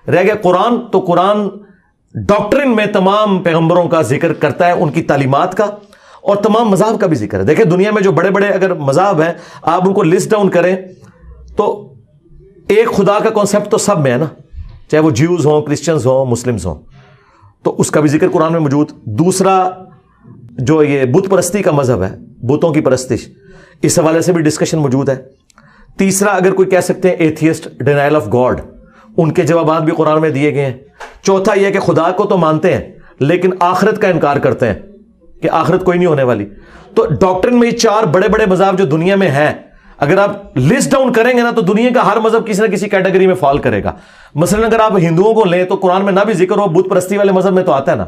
رہ گیا قرآن, تو قرآن ڈاکٹرن میں تمام پیغمبروں کا ذکر کرتا ہے, ان کی تعلیمات کا, اور تمام مذاہب کا بھی ذکر ہے. دیکھیں دنیا میں جو بڑے بڑے اگر مذاہب ہیں آپ ان کو لسٹ ڈاؤن کریں تو ایک خدا کا کانسیپٹ تو سب میں ہے نا, چاہے وہ جیوز ہوں, کرسچنز ہوں, مسلمز ہوں, تو اس کا بھی ذکر قرآن میں موجود. دوسرا جو یہ بت پرستی کا مذہب ہے, بتوں کی پرستش, اس حوالے سے بھی ڈسکشن موجود ہے. تیسرا اگر کوئی کہہ سکتے ہیں ایتھیسٹ, ڈینائل آف گاڈ, ان کے جوابات بھی قرآن میں دیے گئے ہیں. چوتھا یہ کہ خدا کو تو مانتے ہیں لیکن آخرت کا انکار کرتے ہیں کہ آخرت کوئی نہیں ہونے والی. تو ڈاکٹرن میں یہ چار بڑے بڑے مذاہب جو دنیا میں ہیں, اگر آپ لسٹ ڈاؤن کریں گے نا تو دنیا کا ہر مذہب کسی نہ کسی کیٹیگری میں فال کرے گا. مثلا اگر آپ ہندوؤں کو لیں تو قرآن میں نہ بھی ذکر ہو, بت پرستی والے مذہب میں تو آتا ہے نا.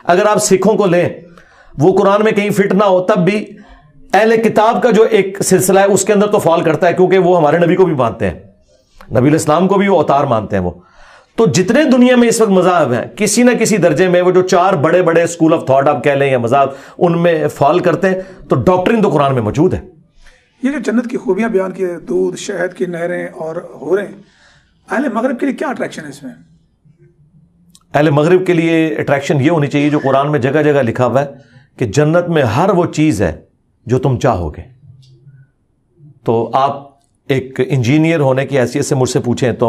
اگر آپ سکھوں کو لیں وہ قرآن میں کہیں فٹ نہ ہو تب بھی اہل کتاب کا جو ایک سلسلہ ہے اس کے اندر تو فال کرتا ہے, کیونکہ وہ ہمارے نبی کو بھی مانتے ہیں, نبی علیہ السلام کو بھی وہ اوتار مانتے ہیں وہ. تو جتنے دنیا میں اس وقت مذاہب ہیں کسی نہ کسی درجے میں وہ جو چار بڑے بڑے اسکول آف تھاٹ آپ کہہ لیں یا مذاہب ان میں فال کرتے ہیں, تو ڈاکٹرن تو قرآن میں موجود ہے. یہ جو جنت کی خوبیاں بیان کی, دودھ, شہد کی نہریں اور حوریں, اہل مغرب کے لیے کیا اٹریکشن ہے اس میں؟ اہل مغرب کے لیے اٹریکشن یہ ہونی چاہیے جو قرآن میں جگہ جگہ لکھا ہوا ہے کہ جنت میں ہر وہ چیز ہے جو تم چاہو گے. تو آپ ایک انجینئر ہونے کی حیثیت سے مجھ سے پوچھیں تو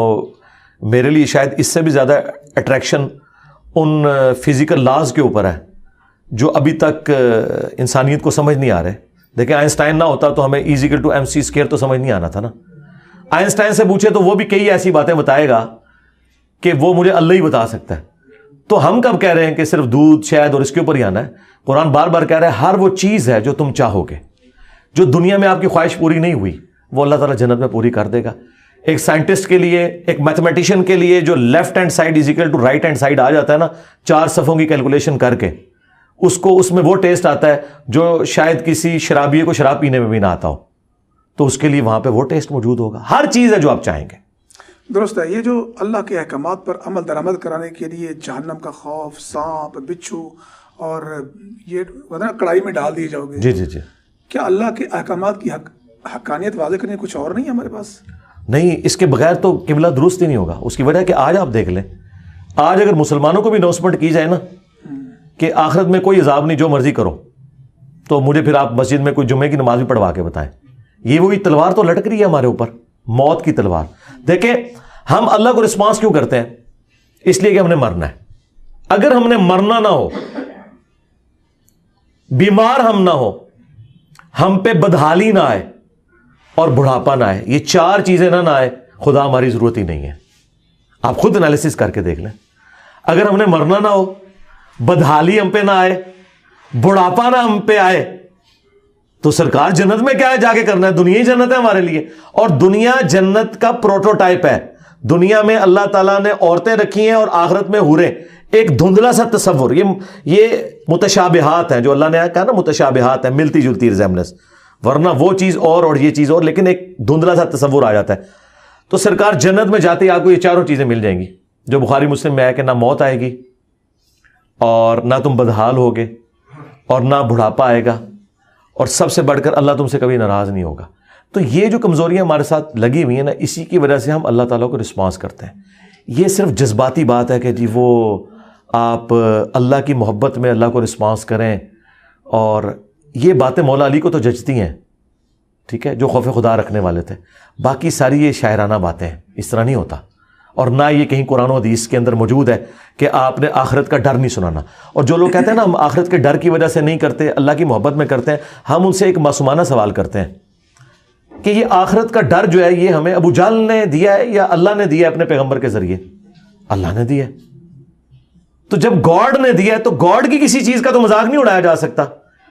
میرے لیے شاید اس سے بھی زیادہ اٹریکشن ان فزیکل لاز کے اوپر ہے جو ابھی تک انسانیت کو سمجھ نہیں آ رہے. دیکھیں آئنسٹائن نہ ہوتا تو ہمیں E=mc² تو سمجھ نہیں آنا تھا نا. آئنسٹائن سے پوچھے تو وہ بھی کئی ایسی باتیں بتائے گا کہ وہ مجھے اللہ ہی بتا سکتا ہے. تو ہم کب کہہ رہے ہیں کہ صرف دودھ, شہد اور اس کے اوپر ہی آنا ہے؟ قرآن بار بار کہہ رہا ہے ہر وہ چیز ہے جو تم چاہو گے, جو دنیا میں آپ کی خواہش پوری نہیں ہوئی وہ اللہ تعالیٰ جنت میں پوری کر دے گا. ایک سائنٹسٹ کے لیے, ایک میتھمیٹیشین کے لیے جو left hand side = right hand side آ جاتا ہے نا 4 صفوں کی کیلکولیشن کر کے, اس کو اس میں وہ ٹیسٹ آتا ہے جو شاید کسی شرابیے کو شراب پینے میں بھی نہ آتا ہو, تو اس کے لیے وہاں پہ وہ ٹیسٹ موجود ہوگا. ہر چیز ہے جو آپ چاہیں گے. درست ہے. یہ جو اللہ کے احکامات پر عمل درآمد کرانے کے لیے جہنم کا خوف, سانپ, بچھو اور یہ کڑائی میں ڈال دیے جاؤ گے, جی جی جی, کیا اللہ کے احکامات کی حقانیت واضح کرنے کچھ اور نہیں ہے ہمارے پاس؟ نہیں, اس کے بغیر تو قبلہ درست ہی نہیں ہوگا. اس کی وجہ ہے کہ آج آپ دیکھ لیں, آج اگر مسلمانوں کو بھی اناؤنسمنٹ کی جائے نا کہ آخرت میں کوئی عذاب نہیں, جو مرضی کرو, تو مجھے پھر آپ مسجد میں کوئی جمعے کی نماز بھی پڑھوا کے بتائیں. یہ وہی تلوار تو لٹک رہی ہے ہمارے اوپر, موت کی تلوار. دیکھیں ہم اللہ کو رسپانس کیوں کرتے ہیں؟ اس لیے کہ ہم نے مرنا ہے. اگر ہم نے مرنا نہ ہو, بیمار ہم نہ ہو, ہم پہ بدحالی نہ آئے اور بڑھاپا نہ آئے, یہ 4 چیزیں نہ آئے, خدا ہماری ضرورت ہی نہیں ہے. آپ خود انالیسس کر کے دیکھ لیں. اگر ہم نے مرنا نہ ہو, بدحالی ہم پہ نہ آئے, بڑھاپا نہ ہم پہ آئے, تو سرکار جنت میں کیا ہے جا کے کرنا ہے؟ دنیا ہی جنت ہے ہمارے لیے, اور دنیا جنت کا پروٹوٹائپ ہے. دنیا میں اللہ تعالیٰ نے عورتیں رکھی ہیں اور آخرت میں حوریں. ایک دھندلا سا تصور, یہ متشابہات ہیں جو اللہ نے کہا نا, متشابہات ہیں, ملتی جلتی ریزیمبلنس, ورنہ وہ چیز اور یہ چیز اور, لیکن ایک دھندلا سا تصور آ جاتا ہے. تو سرکار جنت میں جاتے ہی آپ کو یہ 4 چیزیں مل جائیں گی جو بخاری مسلم میں ہے کہ نہ موت آئے گی, اور نہ تم بدحال ہوگے, اور نہ بڑھاپا آئے گا, اور سب سے بڑھ کر اللہ تم سے کبھی ناراض نہیں ہوگا. تو یہ جو کمزوریاں ہمارے ساتھ لگی ہوئی ہیں نا, اسی کی وجہ سے ہم اللہ تعالیٰ کو رسپانس کرتے ہیں. یہ صرف جذباتی بات ہے کہ جی وہ آپ اللہ کی محبت میں اللہ کو رسپانس کریں, اور یہ باتیں مولا علی کو تو جچتی ہیں, ٹھیک ہے, جو خوف خدا رکھنے والے تھے. باقی ساری یہ شاعرانہ باتیں ہیں, اس طرح نہیں ہوتا. اور نہ یہ کہیں قرآن و حدیث کے اندر موجود ہے کہ آپ نے آخرت کا ڈر نہیں سنانا. اور جو لوگ کہتے ہیں نا ہم آخرت کے ڈر کی وجہ سے نہیں کرتے, اللہ کی محبت میں کرتے ہیں, ہم ان سے ایک معصومانہ سوال کرتے ہیں کہ یہ آخرت کا ڈر جو ہے یہ ہمیں ابو جہل نے دیا ہے یا اللہ نے دیا ہے اپنے پیغمبر کے ذریعے؟ اللہ نے دیا ہے. تو جب گاڈ نے دیا ہے تو گاڈ کی کسی چیز کا تو مذاق نہیں اڑایا جا سکتا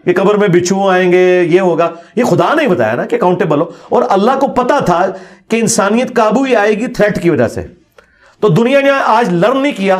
کہ قبر میں بچھو آئیں گے, یہ ہوگا. یہ خدا نے بتایا نا کہ اکاؤنٹیبل ہو, اور اللہ کو پتا تھا کہ انسانیت قابو ہی آئے گی تھریٹ کی وجہ سے. تو دنیا نے آج لرن نہیں کیا,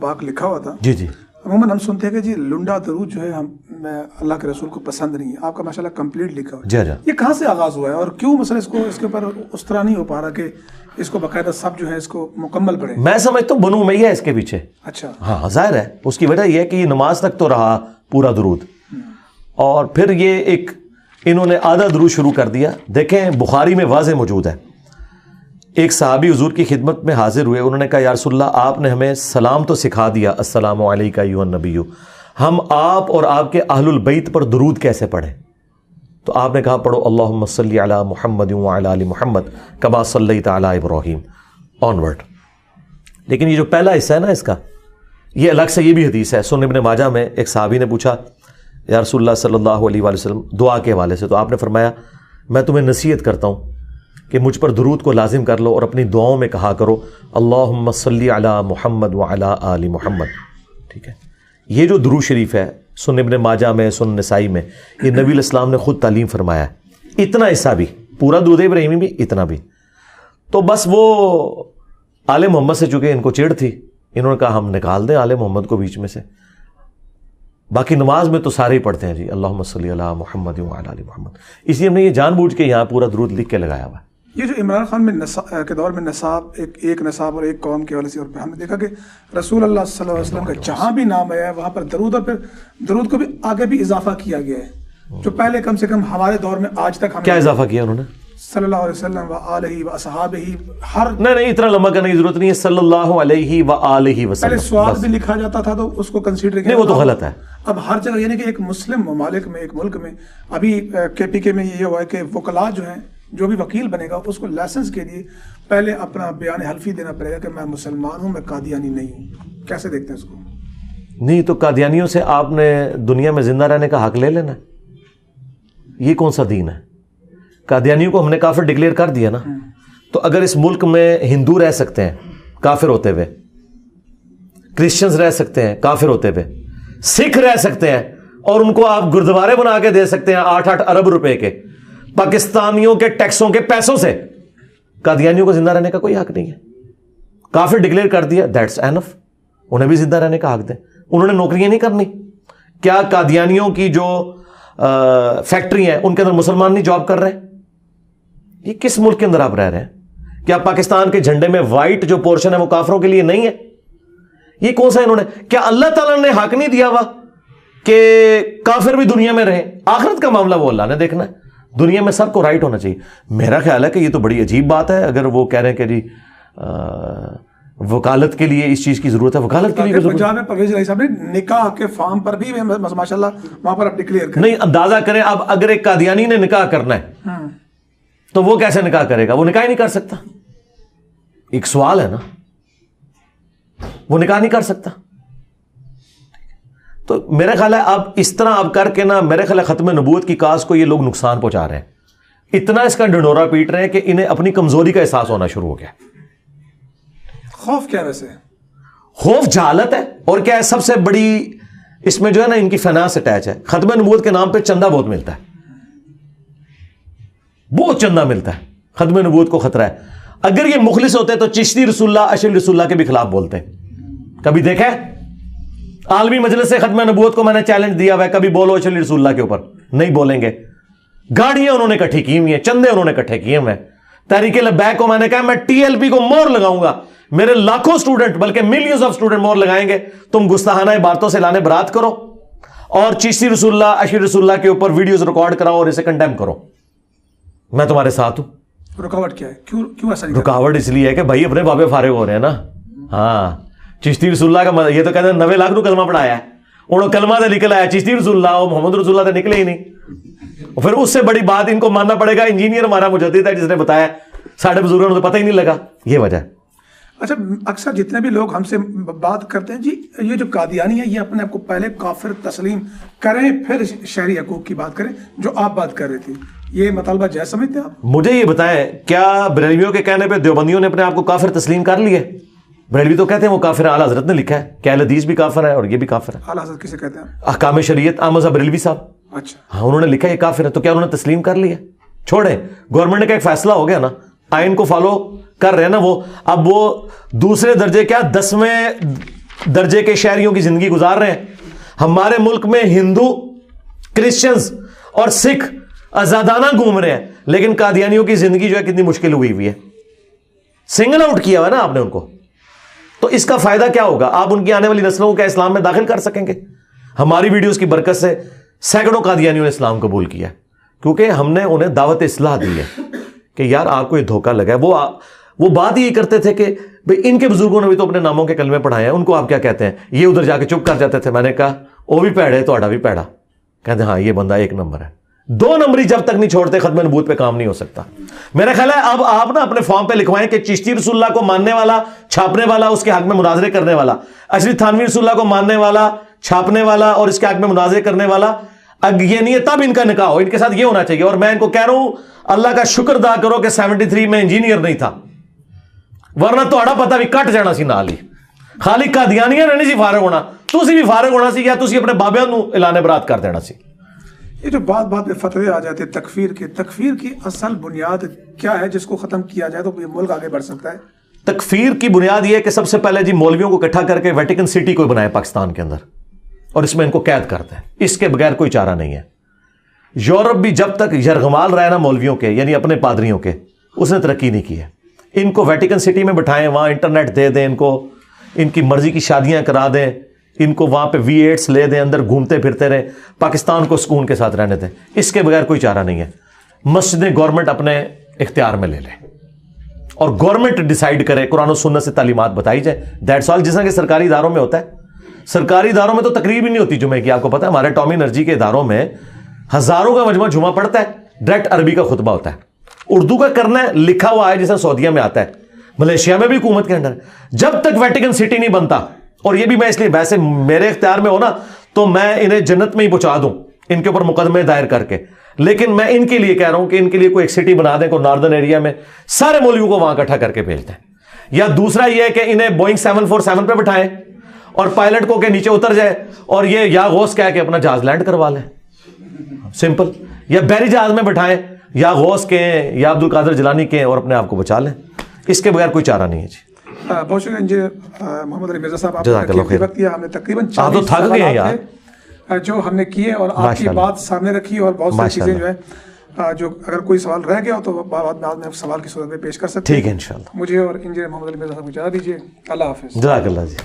پاک لکھا ہوا تھا. جی جی. عموماً ہم سنتے ہیں کہ جی لنڈا درود جو ہے ہم اللہ کے رسول کو پسند نہیں ہے. آپ کا ماشاءاللہ کمپلیٹ لکھا ہوا ہے. جی جی. یہ کہاں سے آغاز ہوا ہے اور کیوں مثلا اس کے اوپر اس طرح نہیں ہو پا رہا کہ اس کو باقاعدہ سب جو ہے اس کو مکمل پڑھیں؟ میں سمجھتا ہوں بنو امیہ ہے اس کے پیچھے. اچھا. ہاں ظاہر ہے. اس کی وجہ یہ ہے کہ یہ نماز تک تو رہا پورا درود, اور پھر یہ ایک انہوں نے آدھا درود شروع کر دیا. دیکھیں بخاری میں واضح موجود ہے, ایک صحابی حضور کی خدمت میں حاضر ہوئے, انہوں نے کہا یا رسول اللہ آپ نے ہمیں سلام تو سکھا دیا, السلام علیکہ ایھا النبی, ہم آپ اور آپ کے اہل البیت پر درود کیسے پڑھیں؟ تو آپ نے کہا پڑھو اللہم صلی علی محمد وعلی آل محمد کما صلیت علی ابراہیم آنورڈ. لیکن یہ جو پہلا حصہ ہے نا اس کا, یہ الگ سے یہ بھی حدیث ہے. سنن ابن ماجہ میں ایک صحابی نے پوچھا یا رسول اللہ صلی اللہ علیہ وآلہ وسلم دعا کے حوالے سے, تو آپ نے فرمایا میں تمہیں نصیحت کرتا ہوں کہ مجھ پر درود کو لازم کر لو اور اپنی دعاؤں میں کہا کرو اللہم صلی علی محمد وعلی آل محمد. ٹھیک ہے. یہ جو درود شریف ہے سنن ابن ماجہ میں, سنن نسائی میں, یہ نبی علیہ السلام نے خود تعلیم فرمایا ہے. اتنا حصہ بھی, پورا درود ابراہیمی بھی اتنا بھی. تو بس وہ آل محمد سے چونکہ ان کو چڑ تھی, انہوں نے کہا ہم نکال دیں آل محمد کو بیچ میں سے. باقی نماز میں تو سارے ہی پڑھتے ہیں جی اللہم صلی علی محمد وعلی آل محمد, اس لیے ہم نے یہ جان بوجھ کے یہاں پورا درود لکھ کے لگایا ہوا ہے. یہ جو عمران خان میں کے دور میں نصاب ایک نصاب اور ایک قوم کے حوالے سے, اور پھر ہم نے دیکھا کہ رسول اللہ صلی اللہ علیہ وسلم کا جہاں بھی نام آیا ہے وہاں پر درود, اور پھر درود کو بھی آگے بھی اضافہ کیا گیا ہے, جو پہلے کم سے کم ہمارے دور میں آج تک ہم کیا اضافہ کیا انہوں نے؟ صلی اللہ علیہ وسلم وآلہ واصحابہ, ہر نہیں اتنا لمبا کرنے کی ضرورت نہیں ہے. صلی اللہ علیہ وآلہ وسلم پہلے سواد بھی لکھا جاتا تھا تو اس کو کنسیڈر کیا, نہیں وہ تو غلط ہے. اب ہر جگہ یعنی کہ ایک مسلم ممالک میں, ایک ملک میں, ابھی کے پی کے میں یہ ہوا ہے کہ وکلاء جو ہیں, جو بھی وکیل بنے گا اس کو لائسنس کے لیے پہلے اپنا بیان حلفی دینا پڑے گا کہ میں مسلمان ہوں, میں قادیانی نہیں ہوں. کیسے دیکھتے ہیں اس کو؟ نہیں تو قادیانیوں سے آپ نے دنیا میں زندہ رہنے کا حق لے لینا ہے. یہ کون سا دین ہے؟ قادیانیوں کو ہم نے کافر ڈکلیئر کر دیا نا. تو اگر اس ملک میں ہندو رہ سکتے ہیں کافر ہوتے ہوئے, کرسچنز رہ سکتے ہیں کافر ہوتے ہوئے, سکھ رہ سکتے ہیں, اور ان کو آپ گردوارے بنا کے دے سکتے ہیں 8-8 ارب روپے کے پاکستانیوں کے ٹیکسوں کے پیسوں سے, قادیانیوں کو زندہ رہنے کا کوئی حق نہیں ہے. کافر ڈکلیئر کر دیا, دیٹس اینف. انہیں بھی زندہ رہنے کا حق دیں. انہوں نے نوکریاں نہیں کرنی. کیا قادیانیوں کی جو فیکٹری ہیں ان کے اندر مسلمان نہیں جاب کر رہے؟ یہ کس ملک کے اندر آپ رہ رہے ہیں؟ کیا پاکستان کے جھنڈے میں وائٹ جو پورشن ہے وہ کافروں کے لیے نہیں ہے؟ یہ کون سا انہوں نے, کیا اللہ تعالیٰ نے حق نہیں دیا ہوا کہ کافر بھی دنیا میں رہیں؟ آخرت کا معاملہ وہ اللہ نے دیکھنا ہے. دنیا میں سب کو رائٹ ہونا چاہیے. میرا خیال ہے کہ یہ تو بڑی عجیب بات ہے اگر وہ کہہ رہے ہیں کہ جی وکالت کے لیے اس چیز کی ضرورت ہے. وکالت کے لیے پنجاب میں پرویز الہی صاحب نے نکاح کے فارم پر بھی ماشاءاللہ وہاں پر آپ ڈکلیئر کریں. نہیں, اندازہ کریں اب اگر ایک قادیانی نے نکاح کرنا ہے تو وہ کیسے نکاح کرے گا؟ وہ نکاح ہی نہیں کر سکتا. ایک سوال ہے نا, وہ نکاح نہیں کر سکتا. تو میرا خیال ہے اب اس طرح اب کر کے نا, میرے خیال ہے ختم نبوت کی کاز کو یہ لوگ نقصان پہنچا رہے ہیں. اتنا اس کا ڈنڈورا پیٹ رہے ہیں کہ انہیں اپنی کمزوری کا احساس ہونا شروع ہو گیا. خوف کیا ویسے؟ خوف جہالت ہے. اور کیا ہے سب سے بڑی اس میں جو ہے نا ان کی فائنانس اٹیچ ہے. ختم نبوت کے نام پہ چندہ بہت ملتا ہے, بہت چندہ ملتا ہے. ختم نبوت کو خطرہ ہے. اگر یہ مخلص ہوتے تو چشتی رسول اللہ, اشرف رسول اللہ کے بھی خلاف بولتے. کبھی دیکھا ہے عالمی مجلس سے ختم نبوت کو میں نے چیلنج دیا ہوا ہے, کبھی بولو اشرف رسول اللہ کے اوپر, نہیں بولیں گے. گاڑیاں انہوں نے اکٹھی کی ہوئی ہیں, چندے انہوں نے اکٹھے کیے ہوئے ہیں. تحریک لبیک کو میں نے کہا میں ٹی ایل پی کو مور لگاؤں گا, میرے لاکھوں سٹوڈنٹ بلکہ ملینز آف سٹوڈنٹ مور لگائیں گے. تم گستاخانہ باتوں سے لانے برات کرو اور چشتی رسول اللہ, اشرف رسول اللہ کے اوپر ویڈیوز ریکارڈ کراؤ اور اسے کنڈیم کرو. میں تمہارے ساتھ ہوں. رکاوٹ کیا ہے؟ کیوں ایسا نہیں؟ رکاوٹ اس لیے ہے کہ بھائی اپنے بابے فارغ ہو رہے ہیں نا. ہاں, چشتی رسول اللہ کا یہ تو کہتے ہیں 90 لاکھ کلمہ پڑھایا ہے, انہوں کلمہ سے نکل آیا. چشتی رسول اللہ اور محمد رسول اللہ سے نکلے ہی نہیں. پھر اس سے بڑی بات ان کو ماننا پڑے گا انجینئر ہمارا مجدد ہے جس نے بتایا, ساڑھے بزرگوں نے تو پتہ ہی نہیں لگا. یہ وجہ ہے. اچھا, اکثر جتنے بھی لوگ ہم سے بات کرتے ہیں جی یہ جو قادیانی ہے یہ اپنے آپ کو پہلے کافر تسلیم کریں پھر شہری حقوق کی بات کریں, جو آپ بات کر رہے تھے, یہ مطالبہ جائز سمجھتے ہیں آپ؟ مجھے یہ بتائیں کیا بریلویوں کے کہنے پہ دیوبندیوں نے اپنے آپ کو کافر تسلیم کر لیے؟ بریلوی تو کہتے ہیں وہ کافر ہے, اعلیٰ حضرت نے لکھا ہے کہ اہل حدیث بھی کافر ہے اور یہ بھی کافر ہے. اعلیٰ حضرت کسے کہتے ہیں؟ احکام شریعت احمد بریلوی صاحب. اچھا, ہاں, انہوں نے لکھا ہے یہ کافر ہے. تو کیا انہوں نے تسلیم کر لیا؟ چھوڑیں, گورنمنٹ کا ایک فیصلہ ہو گیا نا آئین کو فالو کر رہے ہیں نا وہ. اب وہ دوسرے درجے کیا 10ویں درجے کے شہریوں کی زندگی گزار رہے ہیں. ہمارے ملک میں ہندو، کرسچنز اور سکھ آزادانہ گھوم رہے ہیں، لیکن قادیانیوں کی زندگی جو ہے کتنی مشکل ہوئی ہے. سنگل آؤٹ کیا ہوا ہے نا آپ نے ان کو. تو اس کا فائدہ کیا ہوگا؟ آپ ان کی آنے والی نسلوں کو کیا اسلام میں داخل کر سکیں گے؟ ہماری ویڈیوز کی برکت سے سینکڑوں قادیانیوں نے اسلام قبول کیا، کیونکہ ہم نے انہیں دعوت اصلاح دی ہے کہ یار آپ کو یہ دھوکہ لگا ہے. وہ بات یہی کرتے تھے کہ بھئی ان کے بزرگوں نے بھی تو اپنے ناموں کے کلمے پڑھائے ہیں، ان کو آپ کیا کہتے ہیں؟ یہ ادھر جا کے چپ کر جاتے تھے. میں نے کہا وہ بھی پیڑے توڑا بھی پیڑا. کہتے ہیں ہاں یہ بندہ 1 نمبر ہے. 2 نمبری جب تک نہیں چھوڑتے ختم نبوت پہ کام نہیں ہو سکتا. میرا خیال ہے اب آپ نا اپنے فارم پہ لکھوائیں کہ چشتی رسول اللہ کو ماننے والا، چھاپنے والا، اس کے حق میں مناظرے کرنے والا، اشری تھانوی رسول اللہ کو ماننے والا، چھاپنے والا اور اس کے حق میں مناظرے کرنے والا. اب یہ نہیں ہے تب ان کا نکاح ہو. ان کے ساتھ یہ ہونا چاہیے. اور میں ان کو کہہ رہا ہوں اللہ کا شکر ادا کرو کہ 73 میں انجینئر نہیں تھا، ورنہ توڑا پتہ بھی کٹ جانا سی نال ہی. خالی قادیانیاں نہیں سی فارغ ہونا، تسی بھی فارغ ہونا سی، یا تسی اپنے بابیاں نو اعلان برات کر دینا سی. یہ جو بات بات پہ فتوے آ جاتے تکفیر کی اصل بنیاد کیا ہے جس کو ختم کیا جائے تو یہ ملک آگے بڑھ سکتا ہے؟ تکفیر کی بنیاد یہ ہے کہ سب سے پہلے جی مولویوں کو اکٹھا کر کے ویٹیکن سٹی کو بنائے پاکستان کے اندر، اور اس میں ان کو قید کرتے ہیں. اس کے بغیر کوئی چارہ نہیں ہے. یورپ بھی جب تک یرغمال رہا نا مولویوں کے، یعنی اپنے پادریوں کے، اس نے ترقی نہیں کی ہے. ان کو ویٹیکن سٹی میں بٹھائیں، وہاں انٹرنیٹ دے دیں، ان کو ان کی مرضی کی شادیاں کرا دیں، ان کو وہاں پہ V8 لے دیں، اندر گھومتے پھرتے رہیں، پاکستان کو سکون کے ساتھ رہنے دیں. اس کے بغیر کوئی چارہ نہیں ہے. مسجدیں گورنمنٹ اپنے اختیار میں لے لے اور گورنمنٹ ڈیسائیڈ کرے، قرآن و سنت سے تعلیمات بتائی جائے. That's all. جس طرح کہ سرکاری اداروں میں ہوتا ہے. سرکاری اداروں میں تو تقریر بھی نہیں ہوتی جمعے کی. آپ کو پتا ہے ہمارے ٹامی انرجی کے اداروں میں ہزاروں کا مجمع جمعہ پڑھتا ہے، ڈائریکٹ عربی کا خطبہ ہوتا ہے. اردو کا کرنا ہے، لکھا ہوا ہے جیسا سعودیہ میں آتا ہے، ملیشیا میں بھی حکومت کے اندر. جب تک ویٹیکن سٹی نہیں بنتا، اور یہ بھی میں اس لیے ویسے میرے اختیار میں ہو نا تو میں انہیں جنت میں ہی پہنچا دوں ان کے اوپر مقدمے دائر کر کے، لیکن میں ان کے لیے کہہ رہا ہوں کہ ان کے لیے کوئی ایک سٹی بنا دیں، کوئی ناردرن ایریا میں، سارے مولویوں کو وہاں اکٹھا کر کے بھیج دیں. یا دوسرا یہ ہے کہ انہیں بوئنگ 747 پہ بٹھائیں اور پائلٹ کو کہ نیچے اتر جائے اور یہ یا غوث کہہ کے اپنا جہاز لینڈ کروا لیں. سمپل. یا بحری جہاز میں بٹھائیں، یا غوث کے یا عبد القادر جیلانی کے، اور اپنے آپ کو بچا لیں. اس کے بغیر کوئی چارہ نہیں ہے جی. بہت شکریہ انجینئر محمد علی مرزا صاحب. جزاک اللہ خیر. ہم نے تقریباً آپ تو تھک گئے ہیں یار جو ہم نے کیے، اور آپ کی بات سامنے رکھی، اور بہت ساری چیزیں جو ہے جو اگر کوئی سوال رہ گیا ہو تو بعد میں سوال کی صورت میں پیش کر سکتے ہیں. ٹھیک ہے انشاءاللہ. مجھے اور انجینئر محمد علی مرزا صاحب کو اجازت دیجیے. اللہ حافظ. جزاک اللہ جی.